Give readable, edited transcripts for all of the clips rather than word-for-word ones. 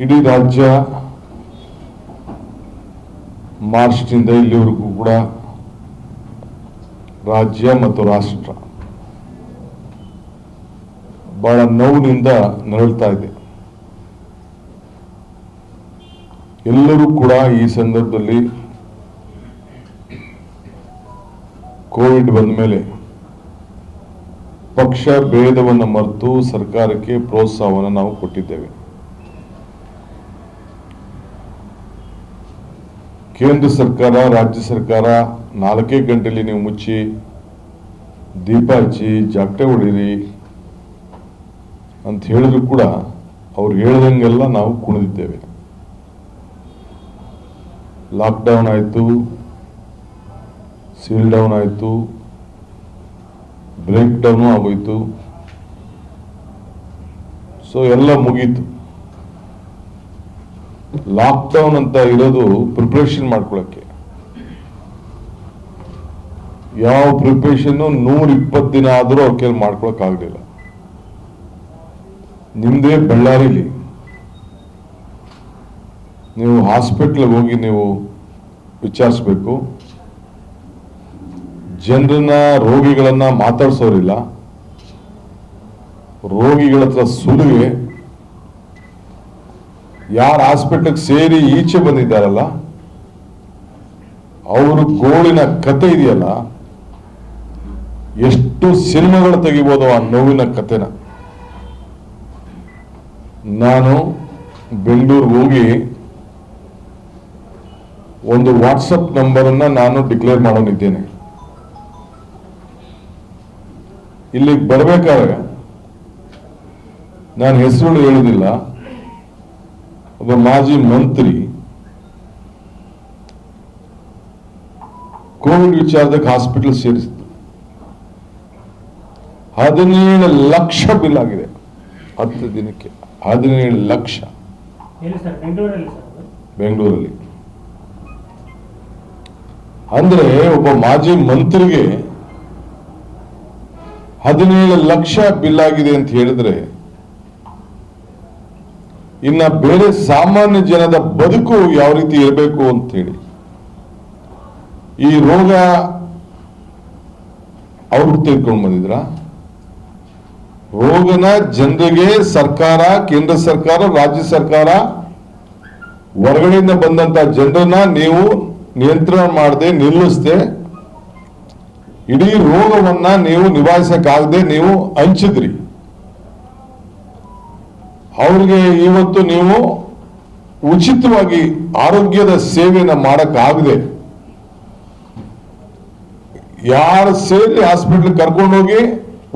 ಇಡೀ ರಾಜ್ಯ ಮಾರ್ಚ್ನಿಂದ ಇಲ್ಲಿವರೆಗೂ ಕೂಡ ರಾಜ್ಯ ಮತ್ತು ರಾಷ್ಟ್ರ ಬಹಳ ನೋವಿನಿಂದ ನರಳ್ತಾ ಇದೆ. ಎಲ್ಲರೂ ಕೂಡ ಈ ಸಂದರ್ಭದಲ್ಲಿ ಕೋವಿಡ್ ಬಂದ ಮೇಲೆ ಪಕ್ಷ ಭೇದವನ್ನು ಮರೆತು ಸರ್ಕಾರಕ್ಕೆ ಪ್ರೋತ್ಸಾಹವನ್ನು ನಾವು ಕೊಟ್ಟಿದ್ದೇವೆ. ಕೇಂದ್ರ ಸರ್ಕಾರ, ರಾಜ್ಯ ಸರ್ಕಾರ 4 ಗಂಟೆಯಲ್ಲಿ ನೀವು ಮುಚ್ಚಿ ದೀಪ ಹಚ್ಚಿ ಜಾಗಟೆ ಹೊಡೀರಿ ಅಂತ ಹೇಳಿದ್ರು ಕೂಡ ಅವ್ರು ಹೇಳ್ದಂಗೆಲ್ಲ ನಾವು ಕುಣಿದಿದ್ದೇವೆ. ಲಾಕ್ಡೌನ್ ಆಯಿತು, ಸೀಲ್ ಡೌನ್ ಆಯಿತು, ಬ್ರೇಕ್ ಡೌನು ಆಗೋಯ್ತು. ಸೊ ಎಲ್ಲ ಮುಗೀತು. ಲಾಕ್ಡೌನ್ ಅಂತ ಇರೋದು ಪ್ರಿಪರೇಷನ್ ಮಾಡ್ಕೊಳ್ಳೋಕ್ಕೆ. ಯಾವ ಪ್ರಿಪರೇಷನ್ 120 ದಿನ ಆದರೂ ಅವ್ರ ಕೈಲಿ ಮಾಡ್ಕೊಳಕ್ ಆಗಲಿಲ್ಲ. ನಿಮ್ದೇ ಬಳ್ಳಾರಿಲಿ ನೀವು ಹಾಸ್ಪಿಟ್ಲ್ಗೆ ಹೋಗಿ ನೀವು ವಿಚಾರಿಸ್ಬೇಕು. ಜನರನ್ನ, ರೋಗಿಗಳನ್ನ ಮಾತಾಡ್ಸೋರಿಲ್ಲ. ರೋಗಿಗಳ ಹತ್ರ ಸುಲಿಗೆ. ಯಾರು ಹಾಸ್ಪಿಟ್ಲಿಗೆ ಸೇರಿ ಈಚೆ ಬಂದಿದ್ದಾರಲ್ಲ ಅವರು ಗೋಳಿನ ಕತೆ ಇದೆಯಲ್ಲ, ಎಷ್ಟು ಸಿನಿಮಾಗಳು ತೆಗಿಬೋದು ಆ ನೋವಿನ ಕತೆನ. ನಾನು ಬೆಂಗಳೂರಿಗೆ ಹೋಗಿ ಒಂದು ವಾಟ್ಸಪ್ ನಂಬರನ್ನ ನಾನು ಡಿಕ್ಲೇರ್ ಮಾಡೋನಿದ್ದೇನೆ. ಇಲ್ಲಿಗೆ ಬರಬೇಕಾದ್ರೆ ನಾನು ಹೆಸರುಗಳು ಹೇಳುವುದಿಲ್ಲ. ಒಬ್ಬ ಮಾಜಿ ಮಂತ್ರಿ ಕೋವಿಡ್ ವಿಚಾರದಾಗ ಹಾಸ್ಪಿಟಲ್ ಸೇರಿಸಿದ್ರು. 17 ಲಕ್ಷ ಬಿಲ್ ಆಗಿದೆ 10 ದಿನಕ್ಕೆ. 17 ಲಕ್ಷ ಬೆಂಗಳೂರಲ್ಲಿ. ಅಂದ್ರೆ ಒಬ್ಬ ಮಾಜಿ ಮಂತ್ರಿಗೆ 17 ಲಕ್ಷ ಬಿಲ್ ಆಗಿದೆ ಅಂತ ಹೇಳಿದ್ರೆ ಇನ್ನ ಬೇರೆ ಸಾಮಾನ್ಯ ಜನದ ಬದುಕು ಯಾವ ರೀತಿ ಇರಬೇಕು ಅಂತ ಹೇಳಿ. ಈ ರೋಗ ಅವ್ರು ತೆಗೆದುಕೊಂಡು ಬಂದಿದ್ರ ರೋಗನ ಜನರಿಗೆ ಸರ್ಕಾರ, ಕೇಂದ್ರ ಸರ್ಕಾರ, ರಾಜ್ಯ ಸರ್ಕಾರ ಹೊರಗಡೆಯಿಂದ ಬಂದಂತ ಜನರನ್ನ ನೀವು ನಿಯಂತ್ರಣ ಮಾಡದೆ, ನಿಲ್ಲಿಸದೆ, ಇಡೀ ರೋಗವನ್ನ ನೀವು ನಿಭಾಯಿಸಕ್ಕಾಗದೆ ನೀವು ಹಂಚಿದ್ರಿ. ಅವ್ರಿಗೆ ಇವತ್ತು ನೀವು ಉಚಿತವಾಗಿ ಆರೋಗ್ಯದ ಸೇವೆಯನ್ನ ಮಾಡಕ್ಕಾಗದೆ ಯಾರು ಸೇರಿ ಹಾಸ್ಪಿಟಲ್ ಕರ್ಕೊಂಡೋಗಿ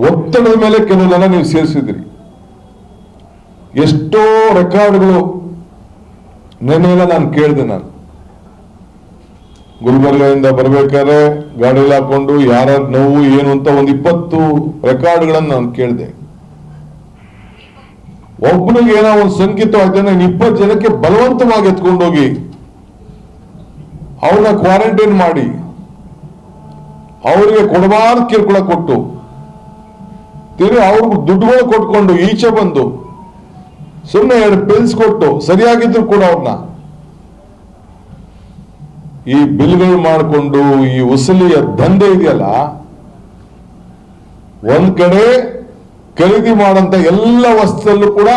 ಒತ್ತಡದ ಮೇಲೆ ಕೆಲವೆಲ್ಲ ನೀವು ಸೇರಿಸಿದ್ರಿ. ಎಷ್ಟೋ ರೆಕಾರ್ಡ್ಗಳು ನೆನ್ನೆಲ್ಲ ನಾನು ಕೇಳಿದೆ. ನಾನು ಗುಲ್ಬರ್ಗದಿಂದ ಬರ್ಬೇಕಾದ್ರೆ ಗಾಡಿಯಲ್ಲಿ ಹಾಕೊಂಡು ಯಾರ ನೋವು ಏನು ಅಂತ ಒಂದು 20 ರೆಕಾರ್ಡ್ಗಳನ್ನು ನಾನು ಕೇಳಿದೆ. ಒಬ್ಬನಿಗೆ ಏನೋ ಒಂದು ಸಂಕೇತ ಆಯ್ತು, 20 ಜನಕ್ಕೆ ಬಲವಂತವಾಗಿ ಎತ್ಕೊಂಡೋಗಿ ಅವ್ರನ್ನ ಕ್ವಾರಂಟೈನ್ ಮಾಡಿ ಅವರಿಗೆ ಕೊಡಬಾರ್ದು ಕಿರುಕುಳ ಕೊಟ್ಟು ತಿರುಗಿ ಅವ್ರಿಗೆ ದುಡ್ಡುಗಳು ಕೊಟ್ಕೊಂಡು ಈಚೆ ಬಂದು ಸುಮ್ಮನೆ 2 ಪಿಲ್ಸ್ ಕೊಟ್ಟು ಸರಿಯಾಗಿದ್ರು ಕೂಡ ಅವ್ರನ್ನ ಈ ಬಿಲ್ಗಳು ಮಾಡಿಕೊಂಡು ಈ ಉಸಲಿಯ ದಂಧೆ ಇದೆಯಲ್ಲ, ಒಂದ್ ಕಡೆ ಖರೀದಿ ಮಾಡಂತ ಎಲ್ಲ ವಸ್ತುದಲ್ಲೂ ಕೂಡ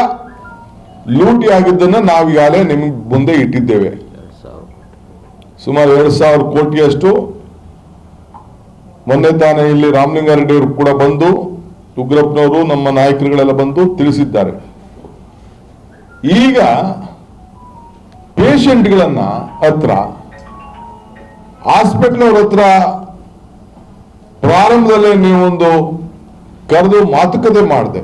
ಲೂಟಿ ಆಗಿದ್ದನ್ನ ನಾವು ಈಗಾಗಲೇ ನಿಮ್ಗೆ ಮುಂದೆ ಇಟ್ಟಿದ್ದೇವೆ. ಸುಮಾರು 2,000 ಕೋಟಿಯಷ್ಟು ಮೊನ್ನೆ ತಾನೇ ಇಲ್ಲಿ ರಾಮಲಿಂಗಾರೆಡ್ಡಿ ಅವರು ಕೂಡ ಬಂದು, ಉಗ್ರಪ್ಪನವರು, ನಮ್ಮ ನಾಯಕರುಗಳೆಲ್ಲ ಬಂದು ತಿಳಿಸಿದ್ದಾರೆ. ಈಗ ಪೇಷಂಟ್ಗಳನ್ನ ಹತ್ರ ಹಾಸ್ಪಿಟಲ್ ಅವ್ರ ಹತ್ರ ಪ್ರಾರಂಭದಲ್ಲೇ ನೀವೊಂದು ಕರೆದು ಮಾತುಕತೆ ಮಾಡಿದೆ,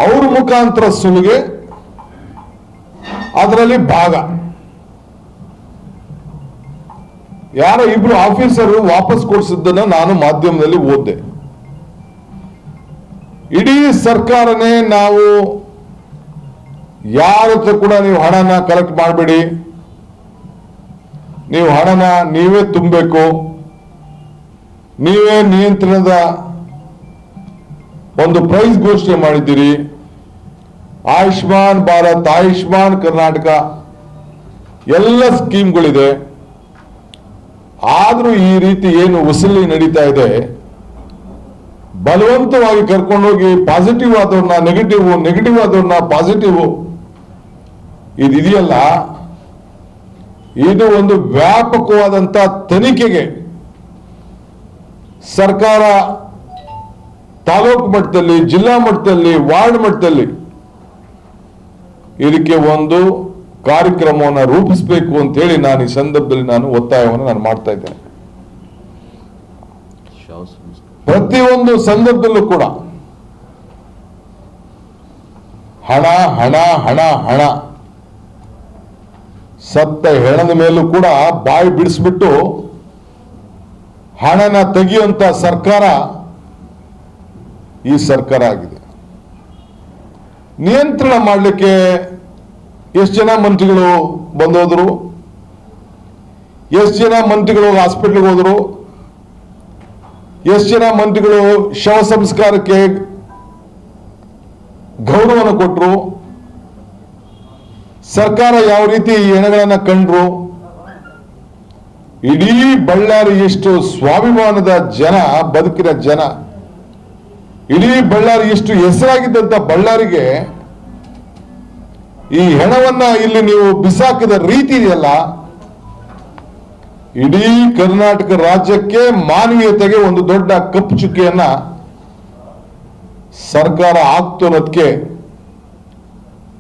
ಅವ್ರ ಮುಖಾಂತರ ಸುಲಿಗೆ, ಅದರಲ್ಲಿ ಭಾಗ ಯಾರೋ 2 ಆಫೀಸರ್ ವಾಪಸ್ ಕೊಡಿಸಿದ್ದನ್ನ ನಾನು ಮಾಧ್ಯಮದಲ್ಲಿ ಓದಿದೆ. ಇಡೀ ಸರ್ಕಾರನೇ ನಾವು ಯಾರ ಹತ್ರ ಕೂಡ ನೀವು ಹಣನ ಕಲೆಕ್ಟ್ ಮಾಡಬೇಡಿ, ನೀವು ಹಣನ ನೀವೇ ತುಂಬಬೇಕು, ನೀವೇ ನಿಯಂತ್ರಣದ ಒಂದು ಪ್ರೈಸ್ ಘೋಷಣೆ ಮಾಡಿದ್ದೀರಿ, ಆಯುಷ್ಮಾನ್ ಭಾರತ್, ಆಯುಷ್ಮಾನ್ ಕರ್ನಾಟಕ ಎಲ್ಲ ಸ್ಕೀಮ್ಗಳಿದೆ. ಆದ್ರೂ ಈ ರೀತಿ ಏನು ವಸೂಲಿ ನಡೀತಾ ಇದೆ, ಬಲವಂತವಾಗಿ ಕರ್ಕೊಂಡೋಗಿ ಪಾಸಿಟಿವ್ ಆದವ್ರನ್ನ ನೆಗೆಟಿವ್, ನೆಗೆಟಿವ್ ಆದವ್ರನ್ನ ಪಾಸಿಟಿವ್, ಇದೆಯಲ್ಲ, ಇದು ಒಂದು ವ್ಯಾಪಕವಾದಂತ ತನಿಖೆಗೆ ಸರ್ಕಾರ ತಾಲೂಕು ಮಟ್ಟದಲ್ಲಿ, ಜಿಲ್ಲಾ ಮಟ್ಟದಲ್ಲಿ, ವಾರ್ಡ್ ಮಟ್ಟದಲ್ಲಿ ಇದಕ್ಕೆ ಒಂದು ಕಾರ್ಯಕ್ರಮವನ್ನು ರೂಪಿಸಬೇಕು ಅಂತ ಹೇಳಿ ನಾನು ಈ ಸಂದರ್ಭದಲ್ಲಿ ಒತ್ತಾಯವನ್ನು ಮಾಡ್ತಾ ಇದ್ದೇನೆ. ಪ್ರತಿಯೊಂದು ಸಂದರ್ಭದಲ್ಲೂ ಕೂಡ ಹಣ ಹಣ ಹಣ ಹಣ, ಸತ್ತ ಹೆಣದ ಮೇಲೂ ಕೂಡ ಬಾಯಿ ಬಿಡಿಸ್ಬಿಟ್ಟು ಹಣನ ತೆಗೆಯುವಂತ ಸರ್ಕಾರ ಈ ಸರ್ಕಾರ ಆಗಿದೆ. ನಿಯಂತ್ರಣ ಮಾಡಲಿಕ್ಕೆ ಎಷ್ಟು ಜನ ಮಂತ್ರಿಗಳು ಬಂದೋದ್ರು, ಎಷ್ಟು ಜನ ಮಂತ್ರಿಗಳು ಹಾಸ್ಪಿಟಲ್ಗೆ ಹೋದ್ರು, ಎಷ್ಟು ಜನ ಮಂತ್ರಿಗಳು ಶವ ಸಂಸ್ಕಾರಕ್ಕೆ ಗೌರವವನ್ನು ಕೊಟ್ಟರು, ಸರ್ಕಾರ ಯಾವ ರೀತಿ ಈ ಹೆಣಗಳನ್ನ ಕಂಡ್ರು. ಇಡೀ ಬಳ್ಳಾರಿ ಎಷ್ಟು ಸ್ವಾಭಿಮಾನದ ಜನ, ಬದುಕಿನ ಜನ, ಇಡೀ ಬಳ್ಳಾರಿ ಎಷ್ಟು ಹೆಸರಾಗಿದ್ದಂತ ಬಳ್ಳಾರಿಗೆ ಈ ಹೆಣವನ್ನ ಇಲ್ಲಿ ನೀವು ಬಿಸಾಕಿದ ರೀತಿ ಇದೆಯಲ್ಲ, ಇಡೀ ಕರ್ನಾಟಕ ರಾಜ್ಯಕ್ಕೆ ಮಾನವೀಯತೆಗೆ ಒಂದು ದೊಡ್ಡ ಕಪ್ಪು ಚುಕ್ಕಿಯನ್ನ ಸರ್ಕಾರ ಆಗ್ತಿರೋದಕ್ಕೆ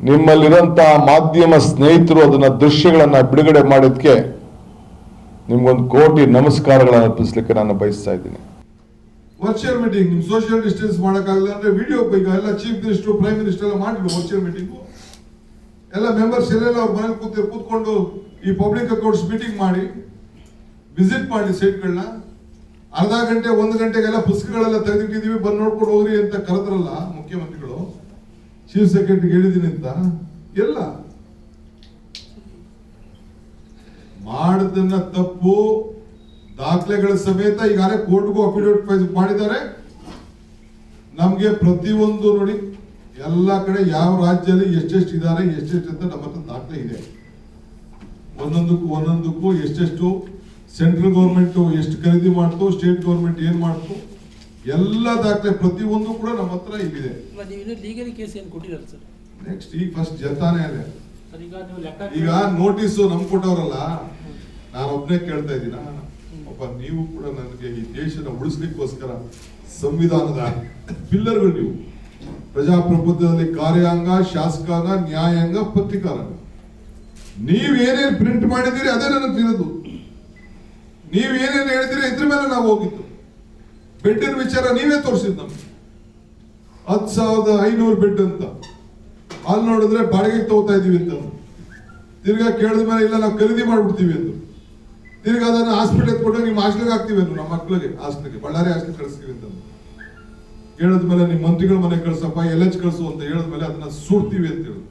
ನಿಮ್ಮಲ್ಲಿರಂತ ಮಾಧ್ಯಮ ಸ್ನೇಹಿತರು ಅದನ್ನ ದೃಶ್ಯಗಳನ್ನ ಬಿಡುಗಡೆ ಮಾಡೋದಕ್ಕೆ ನಿಮ್ಗೊಂದು ಕೋಟಿ ನಮಸ್ಕಾರಗಳನ್ನು ಅರ್ಪಿಸಲಿಕ್ಕೆ ನಾನು ಬಯಸ್ತಾ ಇದ್ದೀನಿ. ವರ್ಚುವಲ್ ಮೀಟಿಂಗ್, ನಿಮ್ ಸೋಷಿಯಲ್ ಡಿಸ್ಟೆನ್ಸ್ ಮಾಡಕ್ಕಾಗಲ್ಲ ಅಂದ್ರೆ ವಿಡಿಯೋ ಈಗ ಎಲ್ಲ ಚೀಫ್ ಮಿನಿಸ್ಟರ್, ಪ್ರೈಮ್ ಮಿನಿಸ್ಟರ್ ಎಲ್ಲ ಮಾಡಿದ್ರು ವರ್ಚುವಲ್ ಮೀಟಿಂಗ್. ಎಲ್ಲ ಮೆಂಬರ್ಸ್ ಎಲ್ಲ ಅವ್ರ ಮನೇಲಿ ಕೂತ್ಕೊಂಡು ಈ ಪಬ್ಲಿಕ್ ಅಕೌಂಟ್ಸ್ ಮೀಟಿಂಗ್ ಮಾಡಿ ವಿಸಿಟ್ ಮಾಡಿ ಸೈಟ್ಗಳನ್ನ ಅರ್ಧ ಗಂಟೆ 1 ಗಂಟೆಗೆಲ್ಲ ಪುಸ್ತಕಗಳೆಲ್ಲ ತೆಗೆದಿಟ್ಟಿದೀವಿ, ಬಂದು ನೋಡ್ಕೊಂಡು ಹೋಗ್ರಿ ಅಂತ ಕರೆದ್ರಲ್ಲ ಮುಖ್ಯಮಂತ್ರಿಗಳು, ಚೀಫ್ ಸೆಕ್ರೆಟರಿ ಹೇಳಿದೀನಿ ಅಂತ. ಎಲ್ಲ ಮಾಡದನ್ನ ತಪ್ಪು ದಾಖಲೆಗಳ ಸಮೇತ ಈಗಾಗಲೇ ಕೋರ್ಟ್ಗೂ ಅಫಿಡವಿಟ್ ಮಾಡಿದ್ದಾರೆ. ನಮ್ಗೆ ಪ್ರತಿಯೊಂದು ನೋಡಿ ಎಲ್ಲ ಕಡೆ ಯಾವ ರಾಜ್ಯದಲ್ಲಿ ಎಷ್ಟೆಷ್ಟು ಇದ್ದಾರೆ, ಎಷ್ಟೆಷ್ಟು ಅಂತ ನಮ್ಮ ಹತ್ರ ದಾಖಲೆ ಇದೆ. ಒಂದೊಂದಕ್ಕೂ ಎಷ್ಟೆಷ್ಟು ಸೆಂಟ್ರಲ್ ಗೌರ್ಮೆಂಟ್ ಎಷ್ಟು ಖರೀದಿ ಮಾಡ್ತು, ಸ್ಟೇಟ್ ಗೌರ್ಮೆಂಟ್ ಏನ್ ಮಾಡ್ತು, ಎಲ್ಲ ದಾಖಲೆ ಪ್ರತಿಯೊಂದು ಕೂಡ ನಮ್ಮ ಹತ್ರ ಇಲ್ಲಿದೆ. ನೆಕ್ಸ್ಟ್ ಈಗ ಫಸ್ಟ್ ಜತಾನೇ ಇದೆ. ಈಗ ನೋಟಿಸ್ ನಮ್ ಕೊಟ್ಟವರಲ್ಲ, ನಾನು ಒಬ್ನೇ ಕೇಳ್ತಾ ಇದ್ದೀನ, ಒಬ್ಬ ನೀವು ಕೂಡ ನನಗೆ ಈ ದೇಶನ ಉಳಿಸ್ಲಿಕ್ಕೋಸ್ಕರ ಸಂವಿಧಾನದ ಪಿಲ್ಲರ್ಗಳು ನೀವು. ಪ್ರಜಾಪ್ರಭುತ್ವದಲ್ಲಿ ಕಾರ್ಯಾಂಗ, ಶಾಸಕಾಂಗ, ನ್ಯಾಯಾಂಗ, ಪತ್ರಿಕಾರಂಗ. ನೀವೇನೇನು ಪ್ರಿಂಟ್ ಮಾಡಿದ್ದೀರಿ ಅದೇ ನನಗೆ ತಿಳಿದು, ನೀವೇನೇನು ಹೇಳಿದಿರಿ ಇದ್ರ ಮೇಲೆ ನಾವು ಹೋಗಿದ್ದು. ಬೆಡ್ಡಿನ ವಿಚಾರ ನೀವೇ ತೋರಿಸಿದ್ ನಮ್ಗೆ 10,500 ಬೆಡ್ ಅಂತ. ಅಲ್ಲಿ ನೋಡಿದ್ರೆ ಬಾಡಿಗೆ ತಗೋತಾ ಇದೀವಿ ಅಂತ. ತಿರ್ಗಾ ಕೇಳಿದ ಮೇಲೆ ಇಲ್ಲ ನಾವು ಖರೀದಿ ಮಾಡ್ಬಿಡ್ತೀವಿ ಅಂತ. ತಿರ್ಗಾ ಅದನ್ನ ಹಾಸ್ಪಿಟಲ್ ಎತ್ಕೊಂಡು ನಿಮ್ಮ ಹಾಸ್ಟೆಲ್ಗೆ ಹಾಕ್ತೀವಿ ಅಂತ, ನಮ್ಮ ಮಕ್ಕಳಿಗೆ ಹಾಸ್ಟೆಲ್ಗೆ, ಬಳ್ಳಾರಿ ಹಾಸ್ಟೆಲ್ ಕಳಿಸ್ತೀವಿ ಅಂತ ಹೇಳಿದ್ಮೇಲೆ ನಿಮ್ಮ ಮಂತ್ರಿಗಳ ಮನೆ ಕಳ್ಸಪ್ಪ, LH ಕಳ್ಸು ಅಂತ ಹೇಳಿದ್ಮೇಲೆ ಅದನ್ನ ಸುಡ್ತೀವಿ ಅಂತ ಹೇಳಿದ್ರು.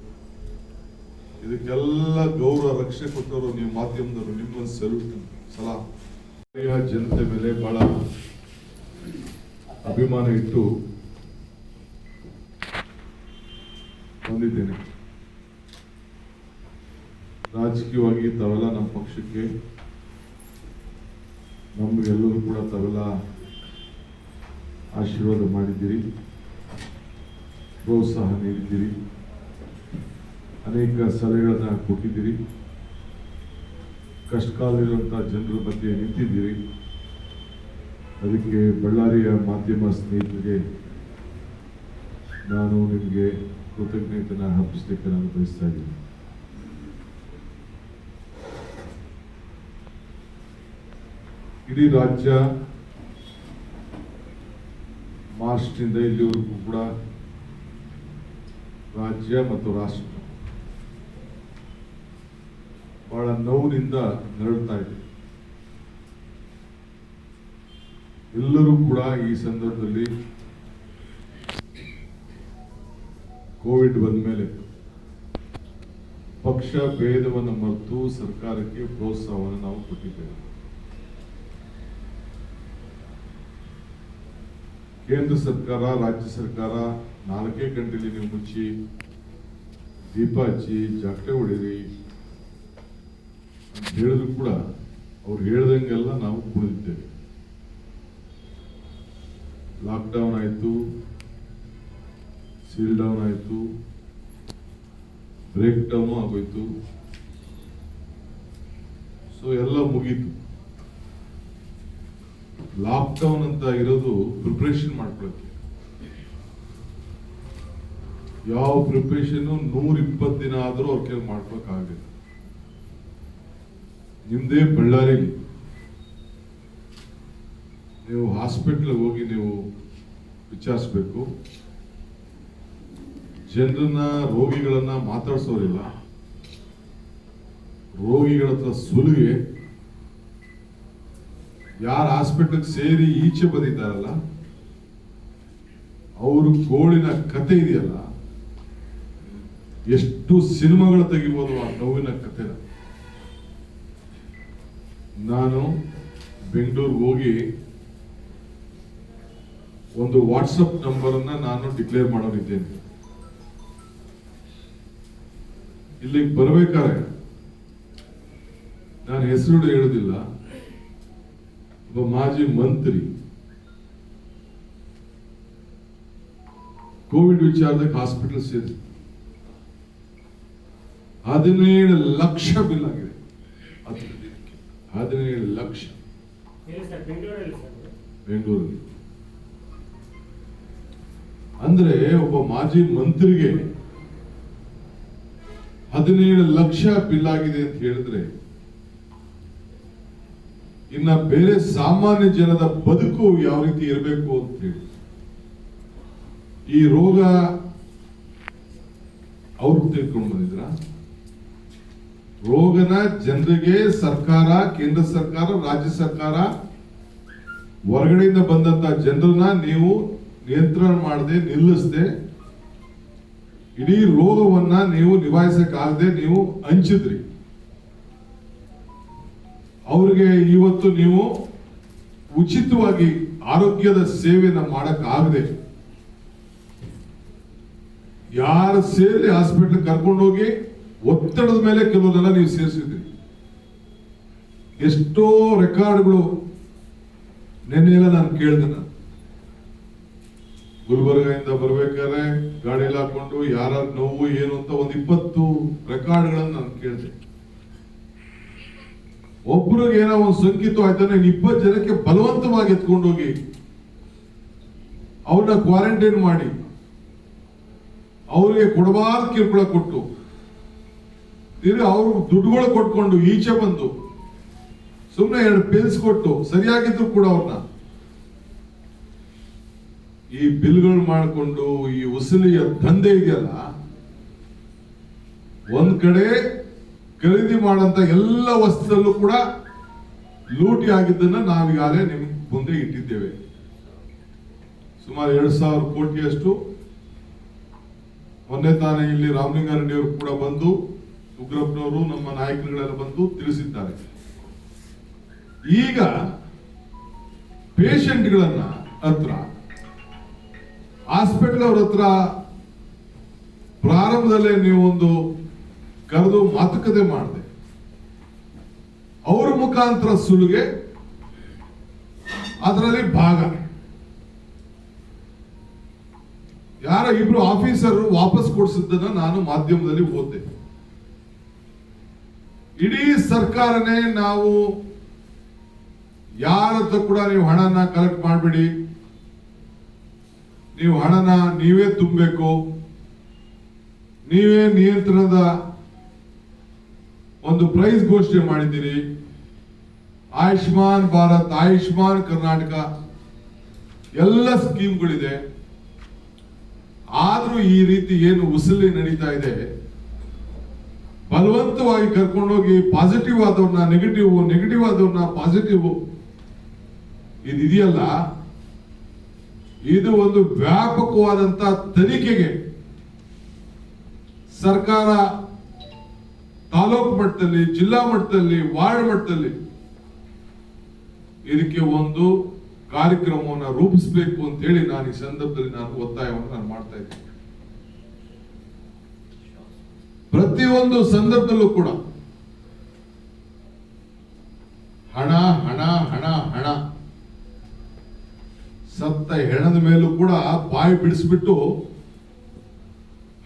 ಇದಕ್ಕೆಲ್ಲ ಗೌರವ ರಕ್ಷೆ ಕೊಟ್ಟವರು ನೀವು ಮಾಧ್ಯಮದವರು, ನಿಮ್ಗೊಂದು ಸಲ್ಯೂಟ್. ಸಲಾ ಜನತೆ ಮೇಲೆ ಬಹಳ ಅಭಿಮಾನ ಇಟ್ಟು ಬಂದಿದ್ದೇನೆ. ರಾಜಕೀಯವಾಗಿ ತಾವೆಲ್ಲ ನಮ್ಮ ಪಕ್ಷಕ್ಕೆ, ನಮಗೆಲ್ಲರೂ ಕೂಡ ತಾವೆಲ್ಲ ಆಶೀರ್ವಾದ ಮಾಡಿದ್ದೀರಿ, ಪ್ರೋತ್ಸಾಹ ನೀಡಿದ್ದೀರಿ, ಅನೇಕ ಸಲಹೆಗಳನ್ನ ಕೊಟ್ಟಿದ್ದೀರಿ, ಕಷ್ಟಕಾಲದಲ್ಲಿರುವಂತಹ ಜನರ ಮಧ್ಯೆ ನಿಂತಿದ್ದೀರಿ. ಅದಕ್ಕೆ ಬಳ್ಳಾರಿಯ ಮಾಧ್ಯಮ ಸ್ನೇಹಿತರಿಗೆ ನಾನು ನಿಮಗೆ ಕೃತಜ್ಞತೆಯನ್ನು ಅರ್ಪಿಸಲಿಕ್ಕೆ ನಾನು ಬಯಸ್ತಾ ಇದ್ದೀನಿ. ಇಡೀ ರಾಜ್ಯ ಮಾರ್ಚ್ನಿಂದ ಇಲ್ಲಿವರೆಗೂ ಕೂಡ ರಾಜ್ಯ ಮತ್ತು ರಾಷ್ಟ್ರ ಬಹಳ ನೋವಿನಿಂದ ನರಳ್ತಾ ಇದೆ. ಎಲ್ಲರೂ ಕೂಡ ಈ ಸಂದರ್ಭದಲ್ಲಿ ಕೋವಿಡ್ ಬಂದ ಮೇಲೆ ಪಕ್ಷ ಭೇದವನ್ನು ಮರೆತು ಸರ್ಕಾರಕ್ಕೆ ಪ್ರೋತ್ಸಾಹವನ್ನು ನಾವು ಕೊಟ್ಟಿದ್ದೇವೆ. ಕೇಂದ್ರ ಸರ್ಕಾರ, ರಾಜ್ಯ ಸರ್ಕಾರ 4 ಗಂಟೆಯಲ್ಲಿ ನೀವು ಮುಚ್ಚಿ ದೀಪ ಹಚ್ಚಿ ಜಾತ್ರೆ ಹೊಡೀರಿ ಅಂತ ಹೇಳಿದ್ರು ಕೂಡ ಅವ್ರು ಹೇಳ್ದಂಗೆಲ್ಲ ನಾವು ಕುಣಿದಿದ್ದೇವೆ. ಲಾಕ್ಡೌನ್ ಆಯಿತು, ಸೀಲ್ ಡೌನ್ ಆಯಿತು, ಬ್ರೇಕ್ ಡೌನ್ ಆಗೋಯ್ತು. ಸೊ ಎಲ್ಲ ಮುಗೀತು. ಲಾಕ್ಡೌನ್ ಅಂತ ಇರೋದು ಪ್ರಿಪರೇಷನ್ ಮಾಡ್ಕೊಳಕ್ಕೆ. ಯಾವ ಪ್ರಿಪರೇಷನ್ 120 ದಿನ ಆದ್ರೂ ಅವ್ರ ಕೈಲಿ ಮಾಡ್ಕೊಳಕ್ಕಾಗಲಿಲ್ಲ. ನಿಮ್ದೇ ಬಳ್ಳಾರಿಲಿ ನೀವು ಹಾಸ್ಪಿಟ್ಲಿಗೆ ಹೋಗಿ ನೀವು ವಿಚಾರಿಸ್ಬೇಕು. ಜನರನ್ನ, ರೋಗಿಗಳನ್ನ ಮಾತಾಡ್ಸೋರಿಲ್ಲ. ರೋಗಿಗಳ ಹತ್ರ ಸುಲಿಗೆ. ಯಾರು ಹಾಸ್ಪಿಟಲ್ ಸೇರಿ ಈಚೆ ಬಂದಿದ್ದಾರಲ್ಲ ಅವರು ಗೋಳಿನ ಕತೆ ಇದೆಯಲ್ಲ, ಎಷ್ಟು ಸಿನಿಮಾಗಳು ತೆಗಿಬೋದು ಆ ನೋವಿನ ಕತೆನ. ನಾನು ಬೆಂಗಳೂರಿಗೆ ಹೋಗಿ ಒಂದು ವಾಟ್ಸಪ್ ನಂಬರ್ ಅನ್ನ ನಾನು ಡಿಕ್ಲೇರ್ ಮಾಡೋರಿದ್ದೇನೆ. ಇಲ್ಲಿಗೆ ಬರ್ಬೇಕಾದ್ರೆ ನಾನು ಹೆಸರು ಹೇಳುದಿಲ್ಲ, ಒಬ್ಬ ಮಾಜಿ ಮಂತ್ರಿ ಕೋವಿಡ್ ವಿಚಾರದಾಗ ಹಾಸ್ಪಿಟಲ್ ಸೇರಿ 17 ಲಕ್ಷ ಬಿಲ್ ಆಗಿದೆ. 17 ಲಕ್ಷ ಬೆಂಗಳೂರಲ್ಲಿ. ಅಂದ್ರೆ ಒಬ್ಬ ಮಾಜಿ ಮಂತ್ರಿಗೆ 17 ಲಕ್ಷ ಬಿಲ್ ಆಗಿದೆ ಅಂತ ಹೇಳಿದ್ರೆ ಇನ್ನ ಬೇರೆ ಸಾಮಾನ್ಯ ಜನದ ಬದುಕು ಯಾವ ರೀತಿ ಇರಬೇಕು ಅಂತ ಹೇಳಿ. ಈ ರೋಗ ಅವ್ರು ತಿಳ್ಕೊಂಡು ಬಂದಿದ್ರ? ರೋಗನ ಜನರಿಗೆ ಸರ್ಕಾರ, ಕೇಂದ್ರ ಸರ್ಕಾರ, ರಾಜ್ಯ ಸರ್ಕಾರ, ಹೊರಗಡೆಯಿಂದ ಬಂದಂತ ಜನರನ್ನ ನೀವು ನಿಯಂತ್ರಣ ಮಾಡದೆ, ನಿಲ್ಲಿಸದೆ, ಇಡೀ ರೋಗವನ್ನ ನೀವು ನಿಭಾಯಿಸಕ್ಕಾಗದೆ ನೀವು ಹಂಚಿದ್ರಿ. ಅವ್ರಿಗೆ ಇವತ್ತು ನೀವು ಉಚಿತವಾಗಿ ಆರೋಗ್ಯದ ಸೇವೆನ ಮಾಡಕ್ಕಾಗದೆ ಯಾರ ಸೇರಿ ಹಾಸ್ಪಿಟಲ್ ಕರ್ಕೊಂಡೋಗಿ ಒತ್ತಡದ ಮೇಲೆ ಕೆಲವರೆಲ್ಲ ನೀವು ಸೇರಿಸಿದ್ರಿ. ಎಷ್ಟೋ ರೆಕಾರ್ಡ್ಗಳು ನೆನ್ನೆಲ್ಲ ನಾನು ಕೇಳಿದೆ. ಗುಲ್ಬರ್ಗದಿಂದ ಬರ್ಬೇಕಾದ್ರೆ ಗಾಡಿಯಲ್ಲಿ ಹಾಕೊಂಡು ಯಾರ ನೋವು ಏನು ಅಂತ ಒಂದು 20 ರೆಕಾರ್ಡ್ಗಳನ್ನು ನಾನು ಕೇಳಿದೆ. ಒಬ್ರಿಗೆ ಏನೋ ಒಂದು ಸಂಕೇತ ಆಯ್ತಾನೆ 20 ಜನಕ್ಕೆ ಬಲವಂತವಾಗಿ ಎತ್ಕೊಂಡೋಗಿ ಅವ್ರನ್ನ ಕ್ವಾರಂಟೈನ್ ಮಾಡಿ ಅವ್ರಿಗೆ ಕೊಡಬಾರ್ದು ಕಿರುಕುಳ ಕೊಟ್ಟು ಅವ್ರು ದುಡ್ಡುಗಳು ಕೊಟ್ಕೊಂಡು ಈಚೆ ಬಂದು ಸುಮ್ಮನೆ 2 ಪಿಲ್ಸ್ ಕೊಟ್ಟು ಸರಿಯಾಗಿದ್ರು ಕೂಡ ಅವ್ರನ್ನ ಈ ಬಿಲ್ಗಳು ಮಾಡಿಕೊಂಡು ಈ ಉಸುಲಿಯ ದಂಧೆ ಇದೆಯಲ್ಲ, ಒಂದ್ ಕಡೆ ಖರೀದಿ ಮಾಡಂತ ಎಲ್ಲ ವಸ್ತುದಲ್ಲೂ ಕೂಡ ಲೂಟಿ ಆಗಿದ್ದನ್ನ ನಾವೀಗಾಗಲೇ ನಿಮ್ಗೆ ಮುಂದೆ ಇಟ್ಟಿದ್ದೇವೆ. ಸುಮಾರು 2,000 ಕೋಟಿಯಷ್ಟು ಮೊನ್ನೆ ತಾನೇ ಇಲ್ಲಿ ರಾಮಲಿಂಗಾರೆಡ್ಡಿ ಅವರು ಕೂಡ ಬಂದು, ಉಗ್ರಪ್ಪನವರು, ನಮ್ಮ ನಾಯಕರುಗಳೆಲ್ಲ ಬಂದು ತಿಳಿಸಿದ್ದಾರೆ. ಈಗ ಪೇಷಂಟ್ಗಳನ್ನ ಹತ್ರ ಹಾಸ್ಪಿಟಲ್ ಅವ್ರ ಹತ್ರ ಪ್ರಾರಂಭದಲ್ಲೇ ನೀವು ಒಂದು ಕರೆದು ಮಾತುಕತೆ ಮಾಡಿದೆ, ಅವ್ರ ಮುಖಾಂತರ ಸುಲಿಗೆ, ಅದರಲ್ಲಿ ಭಾಗ. ಯಾರ 2 ಆಫೀಸರ್ ವಾಪಸ್ ಕೊಡಿಸಿದ್ದನ್ನ ನಾನು ಮಾಧ್ಯಮದಲ್ಲಿ ಓದಿದೆ. ಇಡೀ ಸರ್ಕಾರನೇ ನಾವು ಯಾರ ಹತ್ರ ಕೂಡ ನೀವು ಹಣನ ಕಲೆಕ್ಟ್ ಮಾಡಬೇಡಿ, ನೀವು ಹಣನ ನೀವೇ ತುಂಬಬೇಕು, ನೀವೇ ನಿಯಂತ್ರಣದ ಒಂದು ಪ್ರೈಸ್ ಘೋಷಣೆ ಮಾಡಿದ್ದೀರಿ. ಆಯುಷ್ಮಾನ್ ಭಾರತ್, ಆಯುಷ್ಮಾನ್ ಕರ್ನಾಟಕ ಎಲ್ಲ ಸ್ಕೀಮ್ಗಳಿದೆ. ಆದ್ರೂ ಈ ರೀತಿ ಏನು ಉಸುಲಿ ನಡೀತಾ ಇದೆ, ಬಲವಂತವಾಗಿ ಕರ್ಕೊಂಡೋಗಿ ಪಾಸಿಟಿವ್ ಆದವ್ರನ್ನ ನೆಗೆಟಿವ್, ನೆಗೆಟಿವ್ ಆದವ್ರನ್ನ ಪಾಸಿಟಿವ್, ಇದೆಯಲ್ಲ, ಇದು ಒಂದು ವ್ಯಾಪಕವಾದಂತ ತನಿಖೆಗೆ ಸರ್ಕಾರ ತಾಲೂಕು ಮಟ್ಟದಲ್ಲಿ, ಜಿಲ್ಲಾ ಮಟ್ಟದಲ್ಲಿ, ವಾರ್ಡ್ ಮಟ್ಟದಲ್ಲಿ ಇದಕ್ಕೆ ಒಂದು ಕಾರ್ಯಕ್ರಮವನ್ನು ರೂಪಿಸಬೇಕು ಅಂತ ಹೇಳಿ ನಾನು ಈ ಸಂದರ್ಭದಲ್ಲಿ ನಾನು ಒತ್ತಾಯವನ್ನು ನಾನು ಮಾಡ್ತಾ ಇದ್ದೀನಿ. ಪ್ರತಿಯೊಂದು ಸಂದರ್ಭದಲ್ಲೂ ಕೂಡ ಹಣ ಹಣ ಹಣ ಹಣ, ಸತ್ತ ಹೆಣದ ಮೇಲೂ ಕೂಡ ಬಾಯಿ ಬಿಡಿಸ್ಬಿಟ್ಟು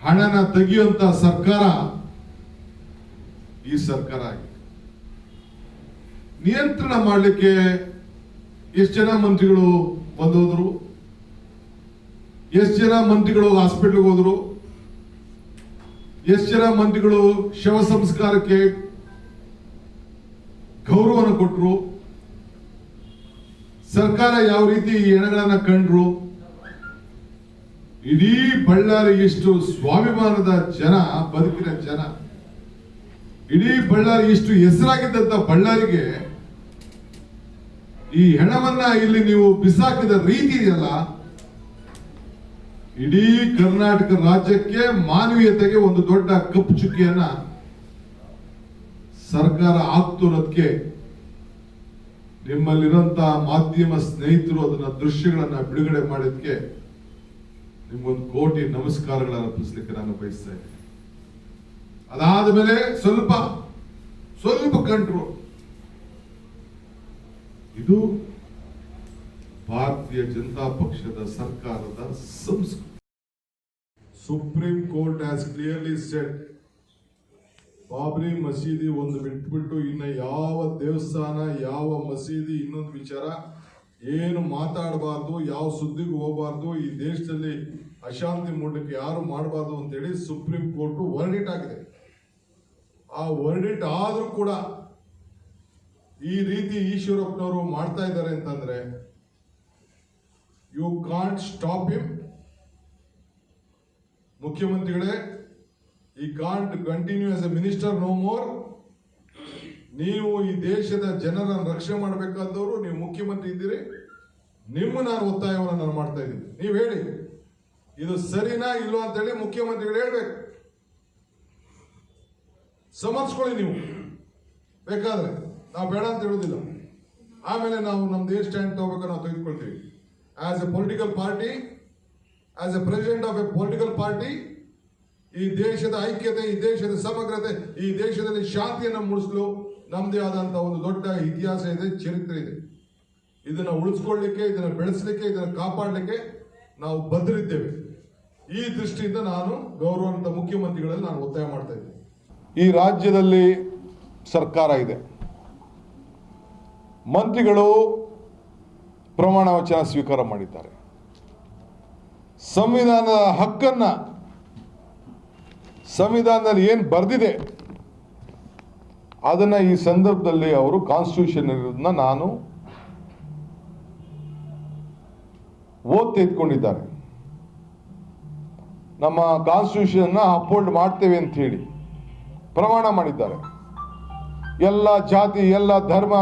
ಹಣನ ತೆಗೆಯುವಂತ ಸರ್ಕಾರ ಈ ಸರ್ಕಾರ ಆಗಿದೆ. ನಿಯಂತ್ರಣ ಮಾಡಲಿಕ್ಕೆ ಎಷ್ಟು ಜನ ಮಂತ್ರಿಗಳು ಬಂದೋದ್ರು, ಎಷ್ಟು ಜನ ಮಂತ್ರಿಗಳು ಹಾಸ್ಪಿಟಲ್ಗೆ ಹೋದ್ರು, ಎಷ್ಟು ಜನ ಮಂತ್ರಿಗಳು ಶವ ಸಂಸ್ಕಾರಕ್ಕೆ ಗೌರವವನ್ನು ಕೊಟ್ಟರು, ಸರ್ಕಾರ ಯಾವ ರೀತಿ ಈ ಹೆಣಗಳನ್ನ ಕಂಡ್ರು. ಇಡೀ ಬಳ್ಳಾರಿ ಎಷ್ಟು ಸ್ವಾಭಿಮಾನದ ಜನ, ಬದುಕಿನ ಜನ, ಇಡೀ ಬಳ್ಳಾರಿ ಇಷ್ಟು ಹೆಸರಾಗಿದ್ದಂತ ಬಳ್ಳಾರಿಗೆ ಈ ಹೆಣವನ್ನ ಇಲ್ಲಿ ನೀವು ಬಿಸಾಕಿದ ರೀತಿ ಇದೆಯಲ್ಲ, ಇಡೀ ಕರ್ನಾಟಕ ರಾಜ್ಯಕ್ಕೆ ಮಾನವೀಯತೆಗೆ ಒಂದು ದೊಡ್ಡ ಕಪ್ಪು ಚುಕ್ಕಿಯನ್ನ ಸರ್ಕಾರ ಆಗ್ತಿರೋದಕ್ಕೆ ನಿಮ್ಮಲ್ಲಿರುವಂತ ಮಾಧ್ಯಮ ಸ್ನೇಹಿತರು ಅದನ್ನ ದೃಶ್ಯಗಳನ್ನ ಬಿಡುಗಡೆ ಮಾಡೋದಕ್ಕೆ ನಿಮ್ಗೊಂದು ಕೋಟಿ ನಮಸ್ಕಾರಗಳನ್ನು ಅರ್ಪಿಸಲಿಕ್ಕೆ ನಾನು ಬಯಸ್ತಾ ಇದ್ದೇನೆ. ಅದಾದ ಮೇಲೆ ಸ್ವಲ್ಪ ಕಂಟ್ರೋಲ್. ಇದು ಭಾರತೀಯ ಜನತಾ ಪಕ್ಷದ ಸರ್ಕಾರದ ಸಂಸ್ಕೃತಿ. Supreme court has clearly shed, Babri ಮಸೀದಿ ಒಂದು ಬಿಟ್ಬಿಟ್ಟು ಇನ್ನ ಯಾವ ದೇವಸ್ಥಾನ, ಯಾವ ಮಸೀದಿ, ಇನ್ನೊಂದು ವಿಚಾರ ಏನು ಮಾತಾಡಬಾರ್ದು, ಯಾವ ಸುದ್ದಿಗೂ ಹೋಗಬಾರ್ದು, ಈ ದೇಶದಲ್ಲಿ ಅಶಾಂತಿ ಮೂಡಲಿಕ್ಕೆ ಯಾರು ಮಾಡಬಾರ್ದು ಅಂತೇಳಿ ಸುಪ್ರೀಂ ಕೋರ್ಟ್ ವರ್ಡಿಟ್ ಆಗಿದೆ. ಆ ವರ್ಡಿಟ್ ಆದ್ರೂ ಕೂಡ ಈ ರೀತಿ ಈಶ್ವರಪ್ಪನವರು ಮಾಡ್ತಾ ಇದ್ದಾರೆ ಅಂತಂದ್ರೆ ಯು ಕಾಂಟ್ ಸ್ಟಾಪ್ ಹಿಮ್. ಮುಖ್ಯಮಂತ್ರಿಗಳೇ, he can't continue as a minister no more. ನೀವು ಈ ದೇಶದ ಜನರನ್ನು ರಕ್ಷಣೆ ಮಾಡಬೇಕಾದವರು, ನೀವು ಮುಖ್ಯಮಂತ್ರಿ ಇದ್ದೀರಿ, ನಿಮ್ಮ ನಾನು ಒತ್ತಾಯವನ್ನು ನಾನು ಮಾಡ್ತಾ ಇದ್ದೀನಿ. ನೀವು ಹೇಳಿ ಇದು ಸರಿನಾ ಇಲ್ವೋ ಅಂತೇಳಿ ಮುಖ್ಯಮಂತ್ರಿಗಳು ಹೇಳ್ಬೇಕು. ಸಮರ್ಸ್ಕೊಳ್ಳಿ ನೀವು ಬೇಕಾದ್ರೆ, ನಾವು ಬೇಡ ಅಂತ ಹೇಳುದಿಲ್ಲ. ಆಮೇಲೆ ನಾವು ನಮ್ದು ಏನ್ ಸ್ಟ್ಯಾಂಡ್ ತಗೋಬೇಕು ನಾವು ತೆಗೆದುಕೊಳ್ತೀವಿ. As a political party, as a president of a political party, ಈ ದೇಶದ ಐಕ್ಯತೆ, ಈ ದೇಶದ ಸಮಗ್ರತೆ, ಈ ದೇಶದಲ್ಲಿ ಶಾಂತಿಯನ್ನು ಮೂಡಿಸಲು ನಮ್ದೇ ಆದಂತಹ ಒಂದು ದೊಡ್ಡ ಇತಿಹಾಸ ಇದೆ, ಚರಿತ್ರೆ ಇದೆ. ಇದನ್ನ ಉಳಿಸ್ಕೊಳ್ಳಿಕ್ಕೆ, ಇದನ್ನ ಬೆಳೆಸಲಿಕ್ಕೆ, ಇದನ್ನ ಕಾಪಾಡಲಿಕ್ಕೆ ನಾವು ಬದ್ಧರಿದ್ದೇವೆ. ಈ ದೃಷ್ಟಿಯಿಂದ ನಾನು ಗೌರವಾನ್ವಿತ ಮುಖ್ಯಮಂತ್ರಿಗಳಲ್ಲಿ ನಾನು ಒತ್ತಾಯ ಮಾಡ್ತಾ ಇದ್ದೇನೆ. ಈ ರಾಜ್ಯದಲ್ಲಿ ಸರ್ಕಾರ ಇದೆ, ಮಂತ್ರಿಗಳು ಪ್ರಮಾಣ ವಚನ ಸ್ವೀಕಾರ ಮಾಡಿದ್ದಾರೆ. ಸಂವಿಧಾನದ ಹಕ್ಕನ್ನ, ಸಂವಿಧಾನದಲ್ಲಿ ಏನು ಬರೆದಿದೆ ಅದನ್ನ ಈ ಸಂದರ್ಭದಲ್ಲಿ ಅವರು ಕಾನ್ಸ್ಟಿಟ್ಯೂಷನ್ ಇರೋದನ್ನ ನಾನು ಓದ್ ತೆಗೆದುಕೊಂಡಿದ್ದಾರೆ. ನಮ್ಮ ಕಾನ್ಸ್ಟಿಟ್ಯೂಷನ್ ಅಪ್ಹೋಲ್ಡ್ ಮಾಡ್ತೇವೆ ಅಂತ ಹೇಳಿ ಪ್ರಮಾಣ ಮಾಡಿದ್ದಾರೆ. ಎಲ್ಲ ಜಾತಿ, ಎಲ್ಲ ಧರ್ಮ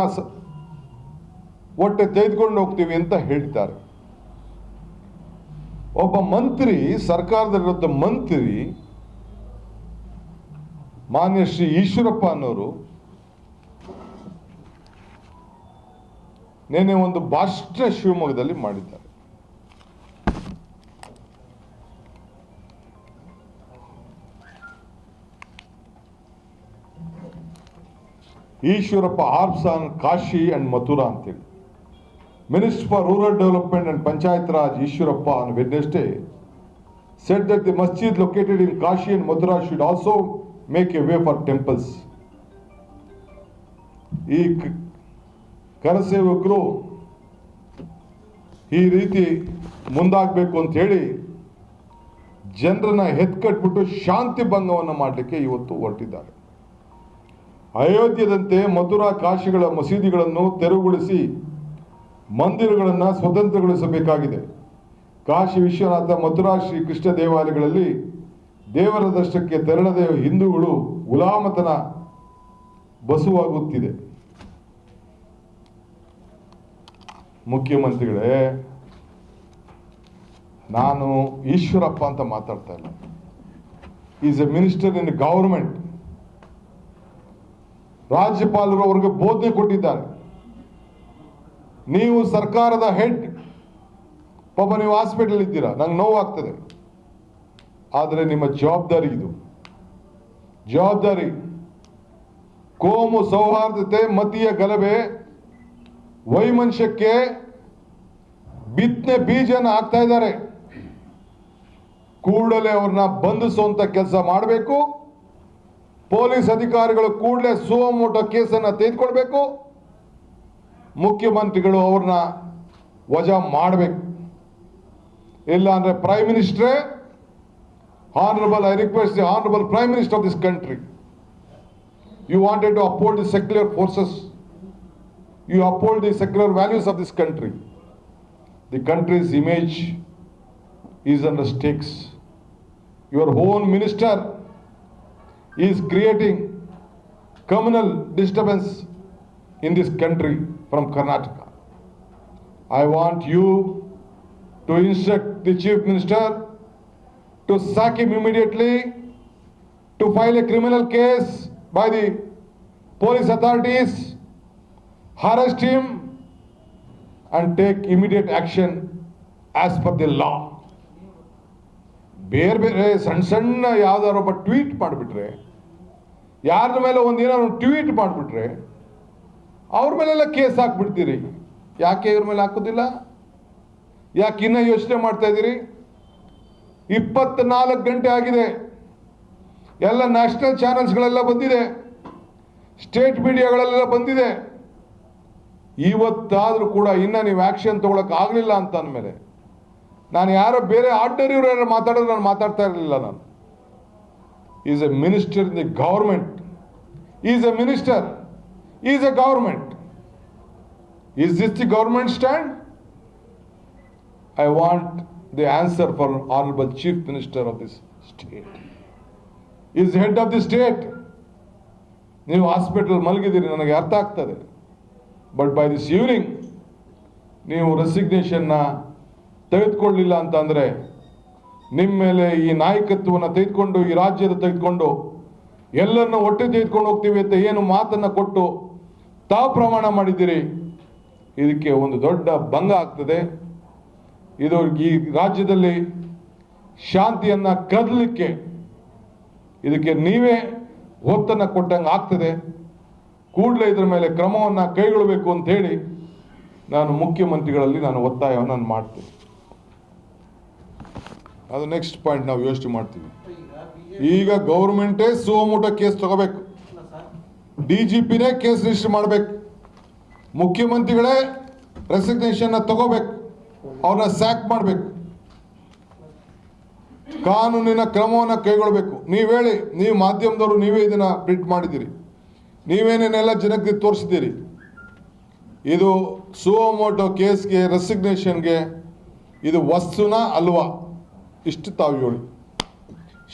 ಒಟ್ಟೆ ತೆಗೆದುಕೊಂಡು ಹೋಗ್ತೀವಿ ಅಂತ ಹೇಳ್ತಾರೆ. ಒಬ್ಬ ಮಂತ್ರಿ, ಸರ್ಕಾರದಲ್ಲಿರುವಂತ ಮಂತ್ರಿ ಮಾನ್ಯ ಶ್ರೀ ಈಶ್ವರಪ್ಪ ಅನ್ನೋರು ನಿನ್ನೆ ಒಂದು ಭಾಷಣ ಶಿವಮೊಗ್ಗದಲ್ಲಿ ಮಾಡಿದ್ದಾರೆ. Eshwarappa harps on Kashi and Mathura ಅಂತೇಳಿ. Minister for Rural Development and Panchayat Raj Ishwarappa on Wednesday said that the masjid located in Kashi and Mathura should also make a way for temples. ಈ ಕರಸೇವಕರು ಈ ರೀತಿ ಮುಂದಾಗಬೇಕು ಅಂತ ಹೇಳಿ ಜನರನ್ನ ಎತ್ಕಟ್ಬಿಟ್ಟು ಶಾಂತಿ ಭಂಗವನ್ನು ಮಾಡಲಿಕ್ಕೆ ಇವತ್ತು ಹೊರಟಿದ್ದಾರೆ. ಅಯೋಧ್ಯದಂತೆ ಮಥುರಾ ಕಾಶಿಗಳ ಮಸೀದಿಗಳನ್ನು ತೆರವುಗೊಳಿಸಿ ಮಂದಿರಗಳನ್ನು ಸ್ವತಂತ್ರಗೊಳಿಸಬೇಕಾಗಿದೆ. ಕಾಶಿ ವಿಶ್ವನಾಥ, ಮಥುರಾ ಶ್ರೀ ಕೃಷ್ಣ ದೇವಾಲಯಗಳಲ್ಲಿ ದೇವರ ದರ್ಶನಕ್ಕೆ ತೆರಳದೆ ಹಿಂದೂಗಳು ಗುಲಾಮತನ ಬಸುವಾಗುತ್ತಿದೆ. ಮುಖ್ಯಮಂತ್ರಿಗಳೇ, ನಾನು ಈಶ್ವರಪ್ಪ ಅಂತ ಮಾತಾಡ್ತಾ ಇಲ್ಲ. Is A minister in government. ರಾಜ್ಯಪಾಲರು ಅವ್ರಿಗೆ ಬೋಧನೆ ಕೊಟ್ಟಿದ್ದಾರೆ. ನೀವು ಸರ್ಕಾರದ ಹೆಡ್, ಪಾಪ ನೀವು ಹಾಸ್ಪಿಟಲ್ ಇದ್ದೀರಾ, ನಂಗೆ ನೋವಾಗ್ತದೆ, ಆದರೆ ನಿಮ್ಮ ಜವಾಬ್ದಾರಿ ಇದು. ಜವಾಬ್ದಾರಿ, ಕೋಮು ಸೌಹಾರ್ದತೆ, ಮತೀಯ ಗಲಭೆ, ವೈಮನಸ್ಯಕ್ಕೆ ಬಿತ್ತನೆ ಬೀಜನ ಹಾಕ್ತಾ ಇದ್ದಾರೆ. ಕೂಡಲೇ ಅವ್ರನ್ನ ಬಂಧಿಸುವಂತ ಕೆಲಸ ಮಾಡಬೇಕು. ಪೊಲೀಸ್ ಅಧಿಕಾರಿಗಳು ಕೂಡಲೇ ಸುಮೋಟೋ ಕೇಸನ್ನು ತೆಗೆದುಕೊಳ್ಬೇಕು. ಮುಖ್ಯಮಂತ್ರಿಗಳು ಅವ್ರನ್ನ ವಜಾ ಮಾಡಬೇಕು. ಇಲ್ಲ ಅಂದ್ರೆ prime ಮಿನಿಸ್ಟ್ರೇ, Honorable, I request the Honorable Prime Minister of this country, you wanted to uphold the secular forces, you uphold the secular values of this country. The country's image is under stakes. Your own minister is creating communal disturbance in this country from Karnataka. I want you to instruct the Chief Minister to sack him immediately, to file a criminal case by the police authorities, arrest him and take immediate action as per the law. ಬೇರೆ ಬೇರೆ ಸಣ್ಣ ಸಣ್ಣ ಯಾವ್ದಾರು ಒಬ್ಬ tweet ಮಾಡಿಬಿಟ್ರೆ, ಯಾರ ಮೇಲೆ ಒಂದೇನಾದ್ರು tweet ಮಾಡಿಬಿಟ್ರೆ ಅವ್ರ ಮೇಲೆಲ್ಲ ಕೇಸ್ ಹಾಕ್ಬಿಡ್ತೀರಿ. ಯಾಕೆ ಇವ್ರ ಮೇಲೆ ಹಾಕೋದಿಲ್ಲ? ಯಾಕೆ ಇನ್ನೂ ಯೋಚನೆ ಮಾಡ್ತಾ ಇದ್ದೀರಿ? 24 ಗಂಟೆ ಆಗಿದೆ. ಎಲ್ಲ ನ್ಯಾಷನಲ್ ಚಾನೆಲ್ಸ್ಗಳೆಲ್ಲ ಬಂದಿದೆ, ಸ್ಟೇಟ್ ಮೀಡಿಯಾಗಳೆಲ್ಲ ಬಂದಿದೆ. ಇವತ್ತಾದರೂ ಕೂಡ ಇನ್ನು ನೀವು ಆಕ್ಷನ್ ತಗೊಳಕ್ ಆಗಲಿಲ್ಲ ಅಂತ ಅಂದಮೇಲೆ, ನಾನು ಯಾರೋ ಬೇರೆ ಆರ್ಡಿನರಿ ಮಾತಾಡೋದು ನಾನು ಮಾತಾಡ್ತಾ ಇರಲಿಲ್ಲ. ನಾನು is A minister in the government, is A minister, is A government. Is this the government stand? I want the answer for Honorable Chief Minister of this state. He is the head of the state. ನೀವು hospital ಮಲಗಿದ್ದೀರಿ, ನನಗೆ ಅರ್ಥ ಆಗ್ತದೆ. But by this evening ನೀವು ರೆಸಿಗ್ನೇಷನ್ನ ತೆಗೆದುಕೊಳ್ಳಲಿಲ್ಲ ಅಂತಂದರೆ, ನಿಮ್ಮ ಮೇಲೆ ಈ ನಾಯಕತ್ವವನ್ನು ತೆಗೆದುಕೊಂಡು, ಈ ರಾಜ್ಯದ ತೆಗೆದುಕೊಂಡು ಎಲ್ಲರನ್ನ ಒಟ್ಟೆ ತೆಗೆದುಕೊಂಡು ಹೋಗ್ತೀವಿ ಅಂತ ಏನು ಮಾತನ್ನು ಕೊಟ್ಟು ತಾವು ಪ್ರಮಾಣ ಮಾಡಿದ್ದೀರಿ, ಇದಕ್ಕೆ ಒಂದು ದೊಡ್ಡ ಭಂಗ ಆಗ್ತದೆ. ಇದು ಈ ರಾಜ್ಯದಲ್ಲಿ ಶಾಂತಿಯನ್ನು ಕದಲಿಕ್ಕೆ ಇದಕ್ಕೆ ನೀವೇ ಒತ್ತನ್ನು ಕೊಟ್ಟಂಗೆ ಆಗ್ತದೆ. ಕೂಡಲೇ ಇದರ ಮೇಲೆ ಕ್ರಮವನ್ನು ಕೈಗೊಳ್ಳಬೇಕು ಅಂತ ಹೇಳಿ ನಾನು ಮುಖ್ಯಮಂತ್ರಿಗಳಲ್ಲಿ ನಾನು ಒತ್ತಾಯವನ್ನು ನಾನು ಮಾಡ್ತೀನಿ. ಅದು ನೆಕ್ಸ್ಟ್ ಪಾಯಿಂಟ್ ನಾವು ಯೋಚನೆ ಮಾಡ್ತೀವಿ. ಈಗ ಗೌರ್ಮೆಂಟೇ ಸುಮೋಟೋ ಕೇಸ್ ತಗೋಬೇಕು, DGPನೇ ಕೇಸ್ ರಿಜಿಸ್ಟರ್ ಮಾಡಬೇಕು, ಮುಖ್ಯಮಂತ್ರಿಗಳೇ ರೆಸಿಗ್ನೇಷನ್ನ ತಗೋಬೇಕು, ಅವ್ರನ್ನ ಸ್ಯಾಕ್ ಮಾಡಬೇಕು, ಕಾನೂನಿನ ಕ್ರಮವನ್ನು ಕೈಗೊಳ್ಳಬೇಕು. ನೀವು ಹೇಳಿ, ನೀವು ಮಾಧ್ಯಮದವರು ನೀವೇ ಇದನ್ನ ಪ್ರಿಂಟ್ ಮಾಡಿದ್ದೀರಿ, ನೀವೇನೇನೆಲ್ಲ ಜನಕ್ಕೆ ತೋರಿಸಿದ್ದೀರಿ. ಇದು ಸುಮೋಟೋ ಕೇಸ್ಗೆ, ರೆಸಿಗ್ನೇಷನ್ಗೆ ಇದು ವಸ್ತುನ ಅಲ್ವಾ? ಇಷ್ಟು ತಾವು ಹೇಳಿ.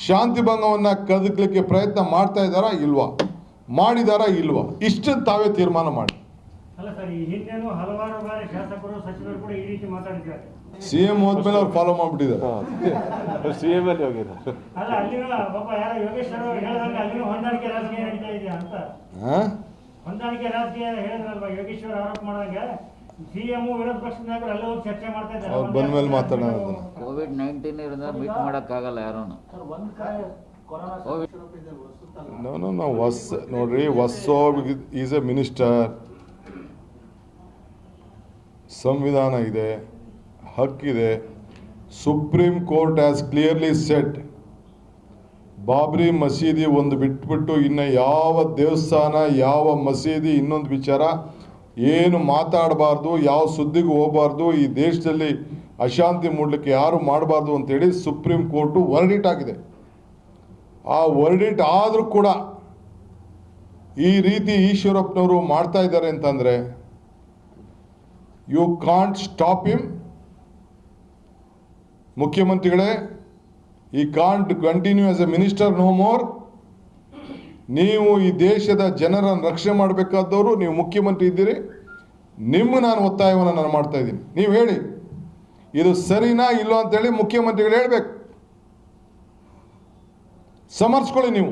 ಶಾಂತಿ ಭಂಗವನ್ನು ಕದಕ್ಲಿಕ್ಕೆ ಪ್ರಯತ್ನ ಮಾಡ್ತಾ ಇದ್ದಾರಾ ಇಲ್ವಾ, ಮಾಡಿದಾರಾ ಇಲ್ವಾ, ಇಷ್ಟನ್ನು ತಾವೇ ತೀರ್ಮಾನ ಮಾಡಿ. ಅಲ್ಲ ಸರ್, ಈ ಹಿಂದೆನೂ ಹಲವಾರು ಬಾರಿ ಶಾಸಕರು, ಸಚಿವರು ಕೂಡ ಈ ರೀತಿ ಮಾತಾಡಿದ್ದಾರೆ. CM ಹೋದ್ಮೇಲೆ ಅವ್ರು ಫಾಲೋ ಮಾಡ್ಬಿಟ್ಟಿದ್ದಾರೆ. CM ಅಲ್ಲಿ ಹೋಗಿದ್ದಾರೆ. ಅಲ್ಲ, ಅಲ್ಲಿನ ಪಾಪ ಯಾರೋ ಯೋಗೇಶ್ವರ ಹೇಳಿದಾಗ ಅಲ್ಲಿನ ಹೊಂದಾಣಿಕೆ ರಾಜಕೀಯ ನಡೀತಾ ಇದೆಯಾ ಅಂತ. ಹೊಂದಾಣಿಕೆ ರಾಜಕೀಯ ಹೇಳಿದ್ರಲ್ವಾ ಯೋಗೇಶ್ವರ ಆರೋಪ ಮಾಡಿದಾಗ, CM ವಿರೋಧ ಪಕ್ಷದ ನಾಯಕರು ಅಲ್ಲೇ ಹೋಗಿ ಚರ್ಚೆ ಮಾಡ್ತಾ ಇದ್ದಾರೆ. ಅವ್ರು ಬಂದ್ಮೇಲೆ ಮಾತಾಡೋಣ. COVID-19 ಇರೋದ್ರಿಂದ ಮೀಟ್ ಮಾಡೋಕ್ಕಾಗಲ್ಲ ಯಾರನ್ನು. ನೋಡ್ರಿ, ವಸ್ಸೋಬ್ ಈಸ್ ಎ ಮಿನಿಸ್ಟರ್. ಸಂವಿಧಾನ ಇದೆ, ಹಕ್ಕಿದೆ. Supreme court has clearly shed, Babri ಮಸೀದಿ ಒಂದು ಬಿಟ್ಬಿಟ್ಟು ಇನ್ನು ಯಾವ ದೇವಸ್ಥಾನ, ಯಾವ ಮಸೀದಿ, ಇನ್ನೊಂದು ವಿಚಾರ ಏನು ಮಾತಾಡಬಾರ್ದು, ಯಾವ ಸುದ್ದಿಗೂ ಹೋಗಬಾರ್ದು, ಈ ದೇಶದಲ್ಲಿ ಅಶಾಂತಿ ಮೂಡಲಿಕ್ಕೆ ಯಾರು ಮಾಡಬಾರ್ದು ಅಂತೇಳಿ ಸುಪ್ರೀಂ ಕೋರ್ಟು ವರ್ಡಿಟ್ ಆಗಿದೆ. ಆ ವರ್ಡಿಟ್ ಆದರೂ ಕೂಡ ಈ ರೀತಿ ಈಶ್ವರಪ್ಪನವರು ಮಾಡ್ತಾ ಇದ್ದಾರೆ ಅಂತಂದರೆ, ಯು ಕಾಂಟ್ ಸ್ಟಾಪ್ ಹಿಮ್. ಮುಖ್ಯಮಂತ್ರಿಗಳೇ, he can't continue as a minister no more. ನೀವು ಈ ದೇಶದ ಜನರನ್ನು ರಕ್ಷಣೆ ಮಾಡಬೇಕಾದವರು, ನೀವು ಮುಖ್ಯಮಂತ್ರಿ ಇದ್ದೀರಿ. ನಿಮ್ಮ ನಾನು ಒತ್ತಾಯವನ್ನು ನಾನು ಮಾಡ್ತಾ ಇದ್ದೀನಿ. ನೀವು ಹೇಳಿ, ಇದು ಸರಿನಾ ಇಲ್ಲೋ ಅಂತೇಳಿ ಮುಖ್ಯಮಂತ್ರಿಗಳು ಹೇಳಬೇಕು. ಸಮರ್ಸ್ಕೊಳ್ಳಿ ನೀವು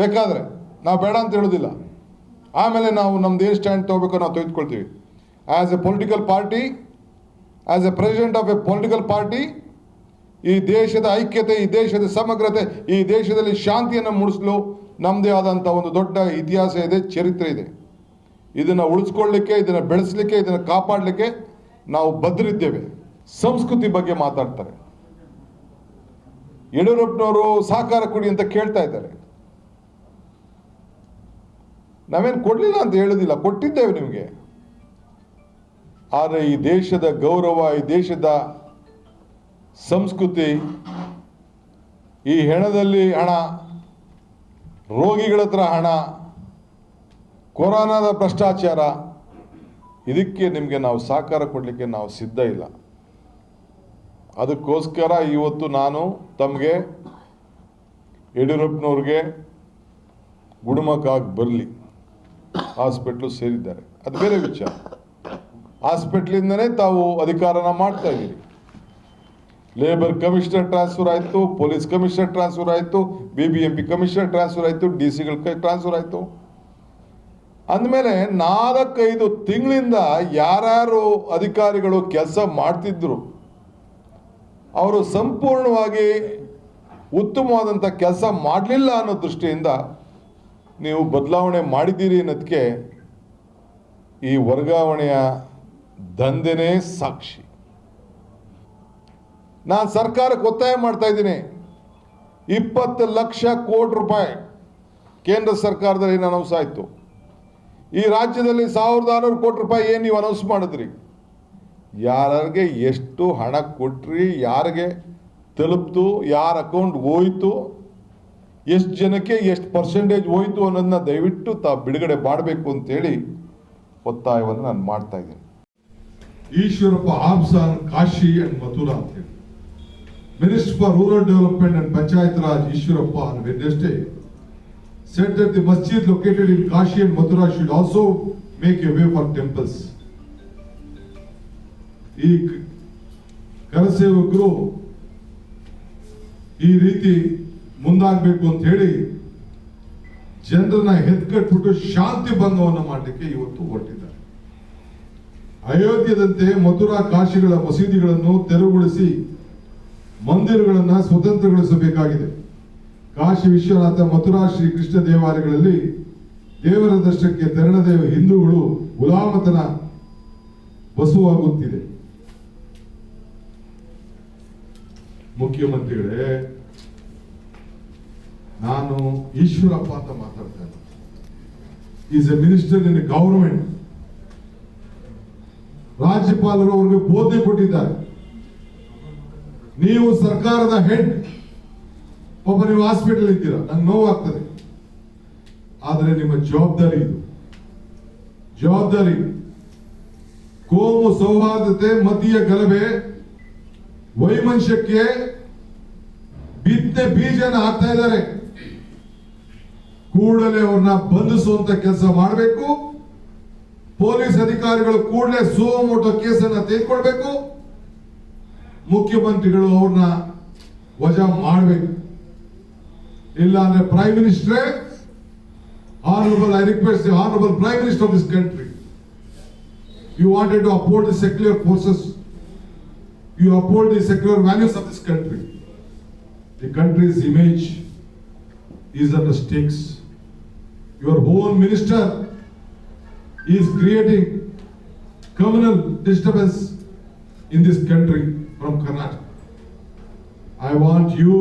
ಬೇಕಾದರೆ, ನಾವು ಬೇಡ ಅಂತ ಹೇಳೋದಿಲ್ಲ. ಆಮೇಲೆ ನಾವು ನಮ್ದು ಏನು ಸ್ಟ್ಯಾಂಡ್ ತಗೋಬೇಕು ನಾವು ತೆಗೆದುಕೊಳ್ತೀವಿ. As a political party, as a president of a political party, ಈ ದೇಶದ ಐಕ್ಯತೆ, ಈ ದೇಶದ ಸಮಗ್ರತೆ, ಈ ದೇಶದಲ್ಲಿ ಶಾಂತಿಯನ್ನು ಮೂಡಿಸಲು ನಮ್ಮದೇ ಆದಂಥ ಒಂದು ದೊಡ್ಡ ಇತಿಹಾಸ ಇದೆ, ಚರಿತ್ರೆ ಇದೆ. ಇದನ್ನು ಉಳಿಸ್ಕೊಳ್ಳಿಕ್ಕೆ, ಇದನ್ನು ಬೆಳೆಸಲಿಕ್ಕೆ, ಇದನ್ನು ಕಾಪಾಡಲಿಕ್ಕೆ ನಾವು ಬದ್ಧರಿದ್ದೇವೆ. ಸಂಸ್ಕೃತಿ ಬಗ್ಗೆ ಮಾತಾಡ್ತಾರೆ. ಯಡಿಯೂರಪ್ಪನವರು ಸಹಕಾರ ಕೊಡಿ ಅಂತ ಕೇಳ್ತಾ ಇದ್ದಾರೆ. ನಾವೇನು ಕೊಡಲಿಲ್ಲ ಅಂತ ಹೇಳೋದಿಲ್ಲ, ಕೊಟ್ಟಿದ್ದೇವೆ ನಿಮಗೆ. ಆದರೆ ಈ ದೇಶದ ಗೌರವ, ಈ ದೇಶದ ಸಂಸ್ಕೃತಿ, ಈ ಹೆಣದಲ್ಲಿ ಹಣ, ರೋಗಿಗಳ ಹತ್ರ ಹಣ, ಕೊರೋನಾದ ಭ್ರಷ್ಟಾಚಾರ, ಇದಕ್ಕೆ ನಿಮಗೆ ನಾವು ಸಹಕಾರ ಕೊಡಲಿಕ್ಕೆ ನಾವು ಸಿದ್ಧ ಇಲ್ಲ. ಅದಕ್ಕೋಸ್ಕರ ಇವತ್ತು ನಾನು ತಮಗೆ ಯಡಿಯೂರಪ್ಪನವ್ರಿಗೆ ಗುಣಮುಖಾಗಿ ಬರಲಿ, ಹಾಸ್ಪಿಟ್ಲು ಸೇರಿದ್ದಾರೆ, ಅದು ಬೇರೆ ವಿಚಾರ. ಹಾಸ್ಪಿಟ್ಲಿಂದನೇ ತಾವು ಅಧಿಕಾರನ ಮಾಡ್ತಾ ಇದ್ದೀರಿ. ಲೇಬರ್ ಕಮಿಷನರ್ ಟ್ರಾನ್ಸ್ಫರ್ ಆಯಿತು, ಪೊಲೀಸ್ ಕಮಿಷನರ್ ಟ್ರಾನ್ಸ್ಫರ್ ಆಯಿತು, BBMP ಕಮಿಷನರ್ ಟ್ರಾನ್ಸ್ಫರ್ ಆಯಿತು, DC ಗಳ ಟ್ರಾನ್ಸ್ಫರ್ ಆಯಿತು. ಅಂದಮೇಲೆ 4-5 ತಿಂಗಳಿಂದ ಯಾರ್ಯಾರು ಅಧಿಕಾರಿಗಳು ಕೆಲಸ ಮಾಡ್ತಿದ್ರು ಅವರು ಸಂಪೂರ್ಣವಾಗಿ ಉತ್ತಮವಾದಂಥ ಕೆಲಸ ಮಾಡಲಿಲ್ಲ ಅನ್ನೋ ದೃಷ್ಟಿಯಿಂದ ನೀವು ಬದಲಾವಣೆ ಮಾಡಿದ್ದೀರಿ ಅನ್ನೋದಕ್ಕೆ ಈ ವರ್ಗಾವಣೆಯ ದಂಧೆನೇ ಸಾಕ್ಷಿ. ನಾನು ಸರ್ಕಾರಕ್ಕೆ ಒತ್ತಾಯ ಮಾಡ್ತಾ ಇದ್ದೀನಿ. 20 ಲಕ್ಷ ಕೋಟಿ ರೂಪಾಯಿ ಕೇಂದ್ರ ಸರ್ಕಾರದಲ್ಲಿ ಏನು ಅನೌನ್ಸ್ ಆಯಿತು. ಈ ರಾಜ್ಯದಲ್ಲಿ 1600 ಕೋಟಿ ರೂಪಾಯಿ ಏನು ನೀವು ಅನೌನ್ಸ್ ಮಾಡಿದ್ರಿ? ಯಾರಿಗೆ ಎಷ್ಟು ಹಣ ಕೊಟ್ರಿ, ಯಾರಿಗೆ ತಲುಪ್ತು, ಯಾರ ಅಕೌಂಟ್ ಹೋಯ್ತು, ಎಷ್ಟು ಜನಕ್ಕೆ ಎಷ್ಟು ಪರ್ಸೆಂಟೇಜ್ ಹೋಯ್ತು ಅನ್ನೋದನ್ನ ದಯವಿಟ್ಟು ತಾವು ಬಿಡುಗಡೆ ಮಾಡಬೇಕು ಅಂತೇಳಿ ಒತ್ತಾಯವನ್ನು ನಾನು ಮಾಡ್ತಾ ಇದ್ದೀನಿ. Eshwarappa arms on Kashi and Mathura ಅಂತ ಹೇಳಿ Minister for Rural Development and Panchayat Raj Ishwarappa on Wednesday said that the masjid located in Kashi and Mathura should also make a way for temples. ಈ ಕರಸೇವಕರು ಈ ರೀತಿ ಮುಂದಾಗಬೇಕು ಅಂತ ಹೇಳಿ ಜನರನ್ನ ಹೆದ್ಕಟ್ಬಿಟ್ಟು ಶಾಂತಿ ಭಂಗವನ್ನು ಮಾಡಲಿಕ್ಕೆ ಇವತ್ತು ಹೊರಟಿದ್ದಾರೆ. ಅಯೋಧ್ಯದಂತೆ ಮಥುರಾ ಕಾಶಿಗಳ ಮಸೀದಿಗಳನ್ನು ತೆರವುಗೊಳಿಸಿ ಮಂದಿರಗಳನ್ನು ಸ್ವತಂತ್ರಗೊಳಿಸಬೇಕಾಗಿದೆ. ಕಾಶಿ ವಿಶ್ವನಾಥ, ಮಥುರಾ ಶ್ರೀಕೃಷ್ಣ ದೇವಾಲಯಗಳಲ್ಲಿ ದೇವರ ದರ್ಶನಕ್ಕೆ ತೆರಳದೆ ಹಿಂದೂಗಳು ಗುಲಾಮತನ ಬಸುವಾಗುತ್ತಿದೆ. ಮುಖ್ಯಮಂತ್ರಿಗಳೇ, ನಾನು ಈಶ್ವರಪ್ಪ ಅಂತ ಮಾತಾಡ್ತಾ ಇದ್ದೆ. Is A minister in government. ರಾಜ್ಯಪಾಲರು ಅವ್ರಿಗೆ ಬೋಧನೆ ಕೊಟ್ಟಿದ್ದಾರೆ. ನೀವು ಸರ್ಕಾರದ ಹೆಡ್, ಒಬ್ಬ ನೀವು ಹಾಸ್ಪಿಟಲ್ ಇದ್ದೀರಾ, ನಂಗೆ ನೋವಾಗ್ತದೆ. ಆದರೆ ನಿಮ್ಮ ಜವಾಬ್ದಾರಿ ಇದು. ಜವಾಬ್ದಾರಿ ಕೋಮು ಸೌಹಾರ್ದತೆ, ಮತೀಯ ಗಲಭೆ, ವೈಮನಸ್ಯಕ್ಕೆ ಬಿತ್ತನೆ ಬೀಜನ ಹಾಕ್ತಾ ಇದ್ದಾರೆ. ಕೂಡಲೇ ಅವ್ರನ್ನ ಬಂಧಿಸುವಂತ ಕೆಲಸ ಮಾಡಬೇಕು. ಪೊಲೀಸ್ ಅಧಿಕಾರಿಗಳು ಕೂಡಲೇ ಸುಮೋಟೋ ಕೇಸನ್ನ ತೆಗೆದುಕೊಳ್ಬೇಕು. ಮುಖ್ಯಮಂತ್ರಿಗಳು ಅವ್ರನ್ನ ವಜಾ ಮಾಡಬೇಕು. ಇಲ್ಲ ಅಂದ್ರೆ prime ಮಿನಿಸ್ಟ್ರೇ, honorable, I request the honorable prime minister of this country, you wanted to uphold the secular forces, you uphold the secular values of this country. The country's image is under stakes. Your own minister is creating communal disturbance in this country from Karnataka. I want you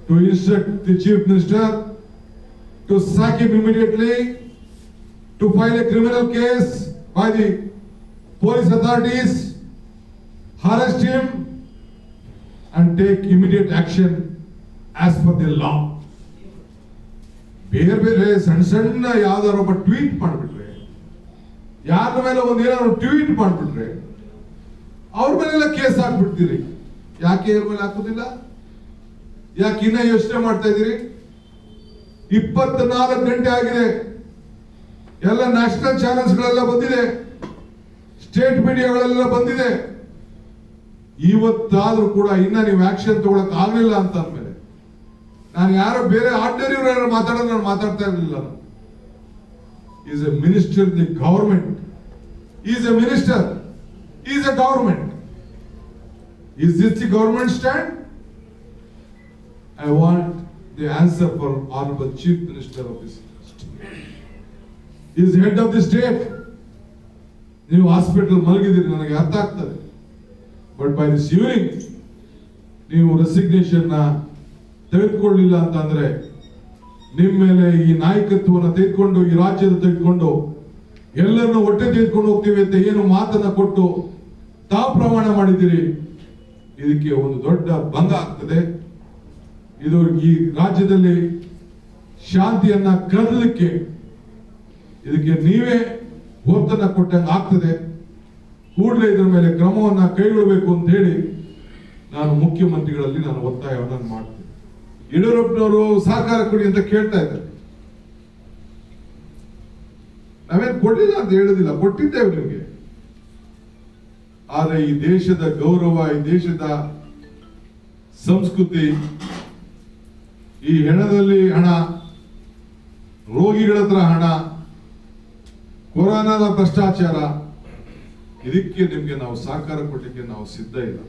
to instruct the chief minister to sack him immediately, to file a criminal case by the police authorities, arrest him and take immediate action as per the law. ಬೇರೆ ಬೇರೆ ಸಣ್ಣ ಸಣ್ಣ ಯಾವ್ದಾರ ಒಬ್ಬ tweet ಮಾಡಿಬಿಟ್ರೆ, ಯಾರ ಮೇಲೆ ಒಂದೇನಾದ್ರು tweet ಮಾಡಿಬಿಟ್ರೆ ಅವ್ರ ಮೇಲೆಲ್ಲ ಕೇಸ್ ಹಾಕ್ಬಿಡ್ತೀರಿ. ಯಾಕೆ ಇವ್ರ ಮೇಲೆ ಹಾಕುದಿಲ್ಲ? ಯಾಕೆ ಇನ್ನ ಯೋಚನೆ ಮಾಡ್ತಾ ಇದ್ದೀರಿ? 24 ಗಂಟೆ ಆಗಿದೆ. ಎಲ್ಲ ನ್ಯಾಷನಲ್ ಚಾನೆಲ್ಸ್ ಗಳೆಲ್ಲ ಬಂದಿದೆ, ಸ್ಟೇಟ್ ಮೀಡಿಯಾಗಳೆಲ್ಲ ಬಂದಿದೆ. ಇವತ್ತಾದ್ರೂ ಕೂಡ ಇನ್ನ ನೀವು ಆಕ್ಷನ್ ತಗೊಳಕ್ ಆಗ್ಲಿಲ್ಲ ಅಂತ ಅಂದ್ಮೇಲೆ, ನಾನು ಯಾರೋ ಬೇರೆ ಆರ್ಡಿನರಿ ಮಾತಾಡೋದು ನಾನು ಮಾತಾಡ್ತಾ ಇರಲಿಲ್ಲ. Is A minister in the government, is A minister, is A government. Is this the government stand? I want the answer for Honorable Chief Minister of this state. He is head of the state. ನೀವು hospital ಮಲಗಿದ್ದೀರಿ, ನನಗೆ ಅರ್ಥ ಆಗ್ತದೆ. But by this evening ನೀವು resignation ತೆಗೆದುಕೊಳ್ಳಿಲ್ಲ ಅಂತಂದ್ರೆ ನಿಮ್ಮ ಮೇಲೆ ಈ ನಾಯಕತ್ವವನ್ನು ತೆಗೆದುಕೊಂಡು ಈ ರಾಜ್ಯದ ತೆಗೆದುಕೊಂಡು ಎಲ್ಲರನ್ನು ಹೊಟ್ಟೆ ತೆಗೆದುಕೊಂಡು ಹೋಗ್ತೀವಿ ಅಂತ ಏನು ಮಾತನ್ನ ಕೊಟ್ಟು ತಾವು ಪ್ರಮಾಣ ಮಾಡಿದ್ದೀರಿ, ಇದಕ್ಕೆ ಒಂದು ದೊಡ್ಡ ಭಂಗ ಆಗ್ತದೆ. ಇದು ಈ ರಾಜ್ಯದಲ್ಲಿ ಶಾಂತಿಯನ್ನ ಕದಲಿಕ್ಕೆ ಇದಕ್ಕೆ ನೀವೇ ಒತ್ತನ್ನ ಕೊಟ್ಟಂಗೆ ಆಗ್ತದೆ. ಕೂಡಲೇ ಇದರ ಮೇಲೆ ಕ್ರಮವನ್ನ ಕೈಗೊಳ್ಳಬೇಕು ಅಂತ ಹೇಳಿ ನಾನು ಮುಖ್ಯಮಂತ್ರಿಗಳಲ್ಲಿ ನಾನು ಒತ್ತಾಯವನ್ನು ಮಾಡ್ತೇನೆ. ಯಡಿಯೂರಪ್ಪನವರು ಸಹಕಾರ ಕೊಡಿ ಅಂತ ಕೇಳ್ತಾ ಇದ್ದಾರೆ. ನಾವೇನು ಕೊಡಲಿಲ್ಲ ಅಂತ ಹೇಳುದಿಲ್ಲ, ಕೊಟ್ಟಿದ್ದೇವೆ ನಿಮಗೆ. ಆದ್ರೆ ಈ ದೇಶದ ಗೌರವ, ಈ ದೇಶದ ಸಂಸ್ಕೃತಿ, ಈ ಹೆಣದಲ್ಲಿ ಹಣ, ರೋಗಿಗಳ ಹತ್ರ ಹಣ, ಕೊರೋನಾದ ಭ್ರಷ್ಟಾಚಾರ, ಇದಕ್ಕೆ ನಿಮ್ಗೆ ನಾವು ಸಹಕಾರ ಕೊಡ್ಲಿಕ್ಕೆ ನಾವು ಸಿದ್ಧ ಇಲ್ಲ.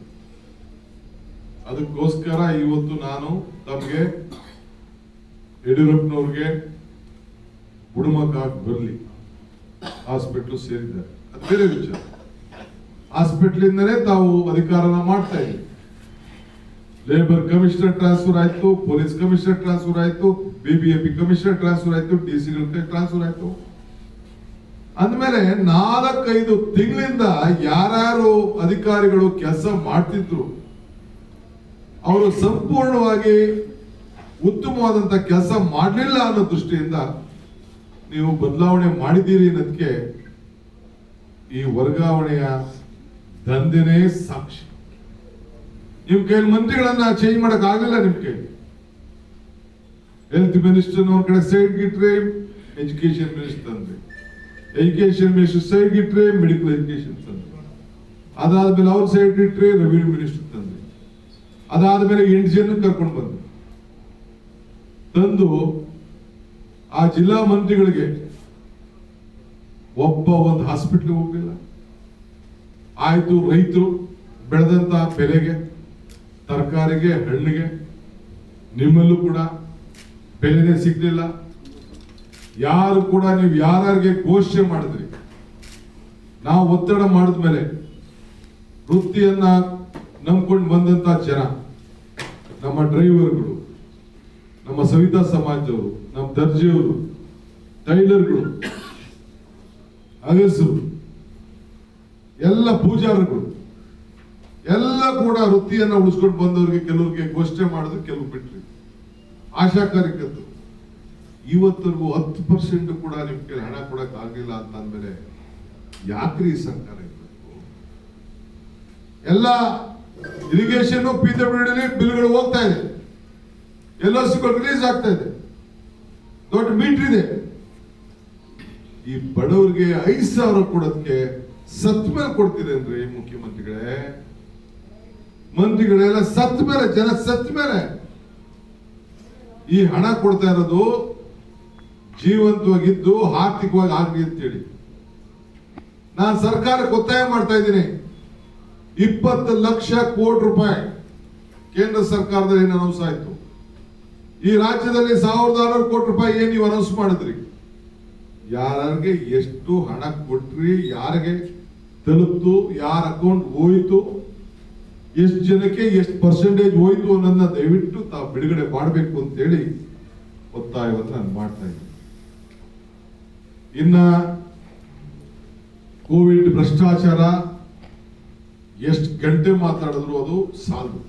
ಅದಕ್ಕೋಸ್ಕರ ಇವತ್ತು ನಾನು ತಮಗೆ ಯಡಿಯೂರಪ್ಪನವ್ರಿಗೆ ಗುಣಮುಖ ಬರಲಿ, ಹಾಸ್ಪಿಟ್ಲು ಸೇರಿದ್ದಾರೆ, ಅದು ಬೇರೆ ವಿಚಾರ. ಹಾಸ್ಪಿಟ್ಲ್ ಇಂದನೇ ತಾವು ಅಧಿಕಾರನ ಮಾಡ್ತಾ ಇದ್ದೀವಿ. ಲೇಬರ್ ಕಮಿಷನರ್ ಟ್ರಾನ್ಸ್ಫರ್ ಆಯ್ತು, ಪೊಲೀಸ್ ಕಮಿಷನರ್ ಟ್ರಾನ್ಸ್ಫರ್ ಆಯ್ತು, ಬಿಬಿಎಂಪಿ ಕಮಿಷನರ್ ಟ್ರಾನ್ಸ್ಫರ್ ಆಯ್ತು, ಡಿಸಿಗಳ ಟ್ರಾನ್ಸ್ಫರ್ ಆಯ್ತು. ಅಂದ್ಮೇಲೆ 4-5 ತಿಂಗಳಿಂದ ಯಾರ್ಯಾರು ಅಧಿಕಾರಿಗಳು ಕೆಲಸ ಮಾಡ್ತಿದ್ರು ಅವರು ಸಂಪೂರ್ಣವಾಗಿ ಉತ್ತಮವಾದಂತ ಕೆಲಸ ಮಾಡಲಿಲ್ಲ ಅನ್ನೋ ದೃಷ್ಟಿಯಿಂದ ನೀವು ಬದಲಾವಣೆ ಮಾಡಿದ್ದೀರಿ ಅನ್ನೋದಕ್ಕೆ ಈ ವರ್ಗಾವಣೆಯ ದಂಧೆನೇ ಸಾಕ್ಷಿ. ನಿಮ್ ಕೈಲಿ ಮಂತ್ರಿಗಳನ್ನ ಚೇಂಜ್ ಮಾಡಕ್ ಆಗಲಿಲ್ಲ. ನಿಮ್ ಕೈ ಹೆಲ್ತ್ ಮಿನಿಸ್ಟರ್ ಒಂದ್ ಕಡೆ ಸೈಡ್ ಗಿಟ್ರೆ ಎಜುಕೇಶನ್ ಮಿನಿಸ್ಟರ್ ತಂದ್ರಿ, ಎಜುಕೇಶನ್ ಮಿನಿಸ್ಟರ್ ಸೈಡ್ ಇಟ್ರೆ ಮೆಡಿಕಲ್ ಎಜುಕೇಶನ್ ತಂದ್ರಿ, ಅದಾದ್ಮೇಲೆ ಅವ್ರ ಸೈಡ್ ಇಟ್ರೆ ರೆವಿನ್ಯೂ ಮಿನಿಸ್ಟರ್ ತಂದ್ರಿ, ಅದಾದ್ಮೇಲೆ 8 ಜನ ಕರ್ಕೊಂಡು ಬಂದ್ರಿ. ತಂದು ಆ ಜಿಲ್ಲಾ ಮಂತ್ರಿಗಳಿಗೆ ಒಬ್ಬ ಒಂದು ಹಾಸ್ಪಿಟ್ಲ್ ಹೋಗ್ಲಿಲ್ಲ. ಆಯ್ತು, ರೈತರು ಬೆಳೆದಂತ ಬೆಲೆಗೆ, ತರಕಾರಿಗೆ, ಹಣ್ಣಿಗೆ ನಿಮ್ಮಲ್ಲೂ ಕೂಡ ಬೆಲೆನೇ ಸಿಗ್ಲಿಲ್ಲ. ಯಾರು ಕೂಡ ನೀವು ಯಾರಿಗೆ ಘೋಷಣೆ ಮಾಡಿದ್ರಿ, ನಾವು ಒತ್ತಡ ಮಾಡಿದ್ಮೇಲೆ ವೃತ್ತಿಯನ್ನ ನಂಬ್ಕೊಂಡು ಬಂದಂತ ಜನ, ನಮ್ಮ ಡ್ರೈವರ್ಗಳು, ನಮ್ಮ ಸವಿತಾ ಸಮಾಜದವರು, ನಮ್ಮ ದರ್ಜಿಯವರು, ಟೈಲರ್ಗಳು, ಅಗಸರು, ಎಲ್ಲ ಪೂಜಾರಿಗಳು ಎಲ್ಲ ಕೂಡ ವೃತ್ತಿಯನ್ನ ಉಳಿಸ್ಕೊಂಡು ಬಂದವರಿಗೆ ಕೆಲವರಿಗೆ ಘೋಷಣೆ ಮಾಡಿದ್ರು, ಕೆಲವು ಬಿಟ್ರಿ. ಆಶಾ ಕಾರ್ಯಕರ್ತರು ಇವತ್ತರೆಗೂ 10% ಕೂಡ ನಿಮ್ಗೆ ಹಣ ಕೊಡಕ್ ಆಗಿಲ್ಲ ಅಂತ ಅಂದ್ಮೇಲೆ ಯಾಕ್ರಿ ಸರ್ಕಾರ ಇರಬೇಕು? ಎಲ್ಲ ಇರಿಗೇಷನ್, ಪಿಡಬ್ಲ್ಯೂಡಿ ಬಿಲ್ಗಳು ಹೋಗ್ತಾ ಇದೆ, LOCಗಳು ರಿಲೀಸ್ ಆಗ್ತಾ ಇದೆ, ದೊಡ್ಡ ಮೀಟರ್ ಇದೆ. ಈ ಬಡವರಿಗೆ 5,000 ಕೊಡೋದಕ್ಕೆ ಸತ್ ಮೇಲೆ ಕೊಡ್ತೀರೇನ್ರಿ ಮುಖ್ಯಮಂತ್ರಿಗಳೇ? ಮಂತ್ರಿಗಳೆಲ್ಲ ಸತ್ ಮೇಲೆ, ಜನ ಸತ್ ಮೇಲೆ ಈ ಹಣ ಕೊಡ್ತಾ ಇರೋದು ಜೀವಂತವಾಗಿದ್ದು ಆರ್ಥಿಕವಾಗಿ ಆಗ್ಲಿ ಅಂತೇಳಿ ನಾನು ಸರ್ಕಾರಕ್ಕೆ ಒತ್ತಾಯ ಮಾಡ್ತಾ ಇದ್ದೀನಿ. 20 ಲಕ್ಷ ಕೋಟಿ ರೂಪಾಯಿ ಕೇಂದ್ರ ಸರ್ಕಾರದಲ್ಲಿ ಏನು ಅನೌನ್ಸ್ ಆಯ್ತು, ಈ ರಾಜ್ಯದಲ್ಲಿ 1,600 ಕೋಟಿ ರೂಪಾಯಿ ಏನ್ ನೀವು ಅನೌನ್ಸ್ ಮಾಡಿದ್ರಿ, ಯಾರಿಗೆ ಎಷ್ಟು ಹಣ ಕೊಟ್ರಿ, ಯಾರಿಗೆ ತಲುಪ್ತು, ಯಾರ ಅಕೌಂಟ್ ಹೋಯ್ತು, ಎಷ್ಟು ಜನಕ್ಕೆ ಎಷ್ಟು ಪರ್ಸೆಂಟೇಜ್ ಹೋಯ್ತು ಅನ್ನೋದನ್ನ ದಯವಿಟ್ಟು ತಾವು ಬಿಡುಗಡೆ ಮಾಡಬೇಕು ಅಂತ ಹೇಳಿ ಒತ್ತಾಯವನ್ನು ನಾನು ಮಾಡ್ತಾ ಇದ್ದೀನಿ. ಇನ್ನ ಕೋವಿಡ್ ಭ್ರಷ್ಟಾಚಾರ ಎಷ್ಟು ಗಂಟೆ ಮಾತಾಡಿದ್ರು ಅದು ಸಾಲದು.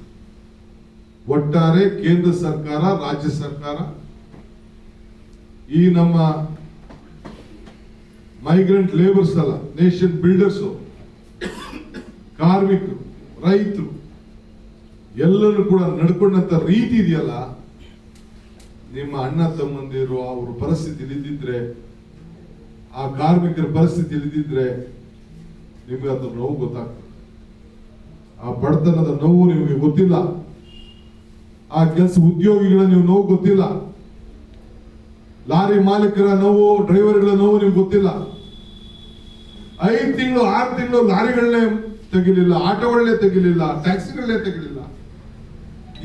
ಒಟ್ಟಾರೆ ಕೇಂದ್ರ ಸರ್ಕಾರ, ರಾಜ್ಯ ಸರ್ಕಾರ, ಈ ನಮ್ಮ ಮೈಗ್ರೆಂಟ್ ಲೇಬರ್ಸ್ ಅಲ್ಲ, ನೇಷನ್ ಬಿಲ್ಡರ್ಸ್, ಕಾರ್ಮಿಕರು, ರೈತರು ಎಲ್ಲರೂ ಕೂಡ ನಡ್ಕೊಂಡಂತ ರೀತಿ ಇದೆಯಲ್ಲ, ನಿಮ್ಮ ಅಣ್ಣ ತಮ್ಮಂದಿರು ಅವ್ರ ಪರಿಸ್ಥಿತಿ ಇಲ್ಲಿದ್ದಿದ್ರೆ, ಆ ಕಾರ್ಮಿಕರ ಪರಿಸ್ಥಿತಿ ಇಲ್ಲಿದ್ದಿದ್ರೆ ನಿಮ್ಗೆ ಅದ್ರ ನೋವು ಗೊತ್ತಾಗ್ತದೆ. ಆ ಬಡತನದ ನೋವು ನಿಮಗೆ ಗೊತ್ತಿಲ್ಲ, ಆ ಕೆಲಸ ಉದ್ಯೋಗಿಗಳ ನೀವು ನೋವು ಗೊತ್ತಿಲ್ಲ, ಲಾರಿ ಮಾಲೀಕರ ನೋವು, ಡ್ರೈವರ್ಗಳ ನೋವು ನಿಮ್ಗೆ ಗೊತ್ತಿಲ್ಲ. 5 ತಿಂಗಳು 6 ತಿಂಗಳು ಲಾರಿಗಳನ್ನೇ ತೆಗಿಲಿಲ್ಲ, ಆಟೋಗಳನ್ನೇ ತೆಗಿಲಿಲ್ಲ, ಟ್ಯಾಕ್ಸಿಗಳನ್ನೇ ಕಂಪ್ನಿಗಳನ್ನೇ ತೆಗಿಲಿಲ್ಲ?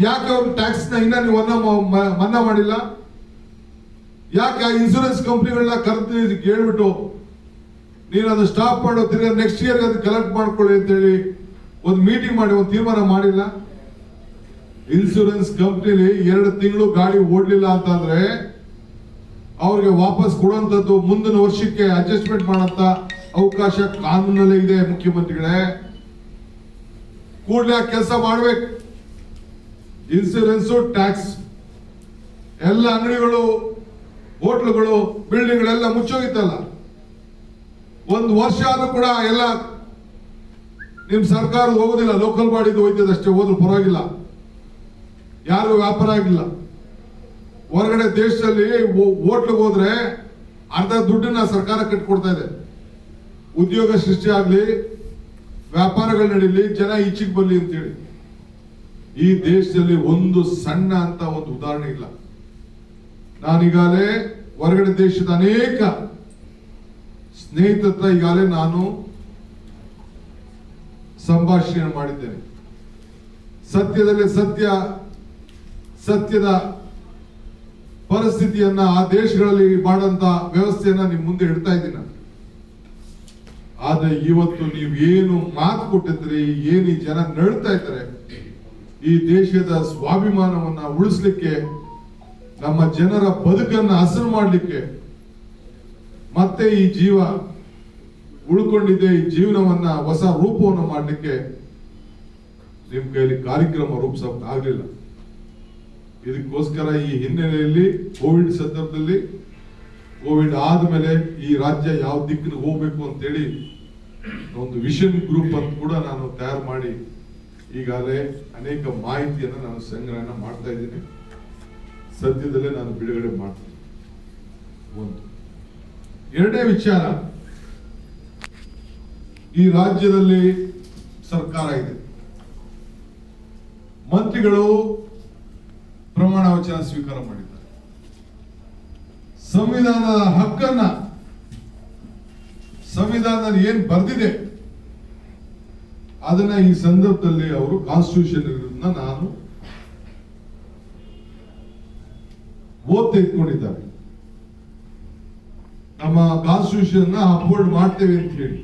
ಯಾಕೆ ಅವ್ರ ಟ್ಯಾಕ್ಸ್ ನ ಇನ್ನ ನೀವು ಮನ್ನಾ ಮಾಡಿಲ್ಲ? ಯಾಕೆ ಆ ಇನ್ಸೂರೆನ್ಸ್ ಕಂಪ್ನಿಗಳನ್ನ ಕರೆದು ಹೇಳ್ಬಿಟ್ಟು ನೀನು ಅದು ಸ್ಟಾಪ್ ಮಾಡೋ, ತಿರ್ಗಾ ನೆಕ್ಸ್ಟ್ ಇಯರ್ ಅದು ಕಲೆಕ್ಟ್ ಮಾಡ್ಕೊಳ್ಳಿ ಅಂತ ಹೇಳಿ ಒಂದು ಮೀಟಿಂಗ್ ಮಾಡಿ ಒಂದು ತೀರ್ಮಾನ ಮಾಡಿಲ್ಲ? ಇನ್ಸೂರೆನ್ಸ್ ಕಂಪ್ನಿಲಿ 2 ತಿಂಗಳು ಗಾಡಿ ಓಡ್ಲಿಲ್ಲ ಅಂತಂದ್ರೆ ಅವ್ರಿಗೆ ವಾಪಸ್ ಕೊಡುವಂತದ್ದು ಮುಂದಿನ ವರ್ಷಕ್ಕೆ ಅಡ್ಜಸ್ಟ್ಮೆಂಟ್ ಮಾಡಂತ ಅವಕಾಶ ಕಾನೂನಲ್ಲೇ ಇದೆ. ಮುಖ್ಯಮಂತ್ರಿಗಳೇ, ಕೂಡಲೇ ಕೆಲಸ ಮಾಡ್ಬೇಕು. ಇನ್ಸೂರೆನ್ಸ್, ಟ್ಯಾಕ್ಸ್, ಎಲ್ಲ ಅಂಗಡಿಗಳು, ಹೋಟ್ಲುಗಳು, ಬಿಲ್ಡಿಂಗ್ಗಳೆಲ್ಲ ಮುಚ್ಚೋಗಿತ್ತಲ್ಲ. 1 ವರ್ಷ ಆದ್ರೂ ಕೂಡ ಎಲ್ಲ ನಿಮ್ ಸರ್ಕಾರ ಹೋಗೋದಿಲ್ಲ, ಲೋಕಲ್ ಬಾಡಿದು ಹೋಯ್ತದಷ್ಟೇ, ಹೋದ್ರು ಪರವಾಗಿಲ್ಲ, ಯಾರಿಗೂ ವ್ಯಾಪಾರ ಆಗಿಲ್ಲ. ಹೊರಗಡೆ ದೇಶದಲ್ಲಿ ಹೋಟ್ಲಿಗೆ ಹೋದ್ರೆ ಅರ್ಧ ದುಡ್ಡನ್ನ ಸರ್ಕಾರ ಕಟ್ಕೊಡ್ತಾ ಇದೆ. ಉದ್ಯೋಗ ಸೃಷ್ಟಿ ಆಗ್ಲಿ, ವ್ಯಾಪಾರಗಳು ನಡೀಲಿ, ಜನ ಈಚೆಗೆ ಬರ್ಲಿ ಅಂತೇಳಿ. ಈ ದೇಶದಲ್ಲಿ ಒಂದು ಸಣ್ಣ ಅಂತ ಒಂದು ಉದಾಹರಣೆ ಇಲ್ಲ. ನಾನೀಗಾಗಲೇ ಹೊರಗಡೆ ದೇಶದ ಅನೇಕ ಸ್ನೇಹಿತರ ಹತ್ರ ಈಗಾಗಲೇ ನಾನು ಸಂಭಾಷಣೆ ಮಾಡಿದ್ದೇನೆ. ಸತ್ಯದಲ್ಲಿ ಸತ್ಯದ ಪರಿಸ್ಥಿತಿಯನ್ನ ಆ ದೇಶಗಳಲ್ಲಿ ಮಾಡಂತ ವ್ಯವಸ್ಥೆಯನ್ನ ನಿಮ್ ಮುಂದೆ ಇಡ್ತಾ ಇದ್ದೀನಿ. ಆದ್ರೆ ಇವತ್ತು ನೀವೇನು ಮಾತು ಕೊಟ್ಟಿದ್ರಿ, ಏನು ಈ ಜನ ನಡ್ತಾ ಇದ್ದಾರೆ, ಈ ದೇಶದ ಸ್ವಾಭಿಮಾನವನ್ನ ಉಳಿಸ್ಲಿಕ್ಕೆ, ನಮ್ಮ ಜನರ ಬದುಕನ್ನ ಹಸನು ಮಾಡ್ಲಿಕ್ಕೆ, ಮತ್ತೆ ಈ ಜೀವ ಉಳ್ಕೊಂಡಿದೆ, ಈ ಜೀವನವನ್ನ ಹೊಸ ರೂಪವನ್ನು ಮಾಡ್ಲಿಕ್ಕೆ ನಿಮ್ ಕೈಲಿ ಕಾರ್ಯಕ್ರಮ ರೂಪಿಸಕ್ ಆಗ್ಲಿಲ್ಲ. ಇದಕ್ಕೋಸ್ಕರ ಈ ಹಿನ್ನೆಲೆಯಲ್ಲಿ ಕೋವಿಡ್ ಸಂದರ್ಭದಲ್ಲಿ, ಕೋವಿಡ್ ಆದ್ಮೇಲೆ ಈ ರಾಜ್ಯ ಯಾವ ದಿಕ್ಕಿಗೆ ಹೋಗ್ಬೇಕು ಅಂತೇಳಿ ಒಂದು ವಿಷನ್ ಗ್ರೂಪ್ ಅಂತ ಕೂಡ ನಾನು ತಯಾರು ಮಾಡಿ ಈಗಾಗಲೇ ಅನೇಕ ಮಾಹಿತಿಯನ್ನು ನಾನು ಸಂಗ್ರಹಣ ಮಾಡ್ತಾ ಇದ್ದೀನಿ. ಸದ್ಯದಲ್ಲೇ ನಾನು ಬಿಡುಗಡೆ ಮಾಡ್ತೀನಿ. ಒಂದು. ಎರಡನೇ ವಿಚಾರ, ಈ ರಾಜ್ಯದಲ್ಲಿ ಸರ್ಕಾರ ಇದೆ, ಮಂತ್ರಿಗಳು ಪ್ರಮಾಣ ವಚನ ಸ್ವೀಕಾರ ಮಾಡಿದ್ದಾರೆ. ಸಂವಿಧಾನದ ಹಕ್ಕನ್ನ, ಸಂವಿಧಾನದಲ್ಲಿ ಏನ್ ಬರ್ದಿದೆ ಅದನ್ನ ಈ ಸಂದರ್ಭದಲ್ಲಿ ಅವರು ಕಾನ್ಸ್ಟಿಟ್ಯೂಷನ್ ನಾನು ಓದ್ ತೆಗೆದುಕೊಂಡಿದ್ದಾರೆ. ನಮ್ಮ ಕಾನ್ಸ್ಟಿಟ್ಯೂಷನ್ ಅಪ್ಹೋಲ್ಡ್ ಮಾಡ್ತೇವೆ ಅಂತ ಹೇಳಿ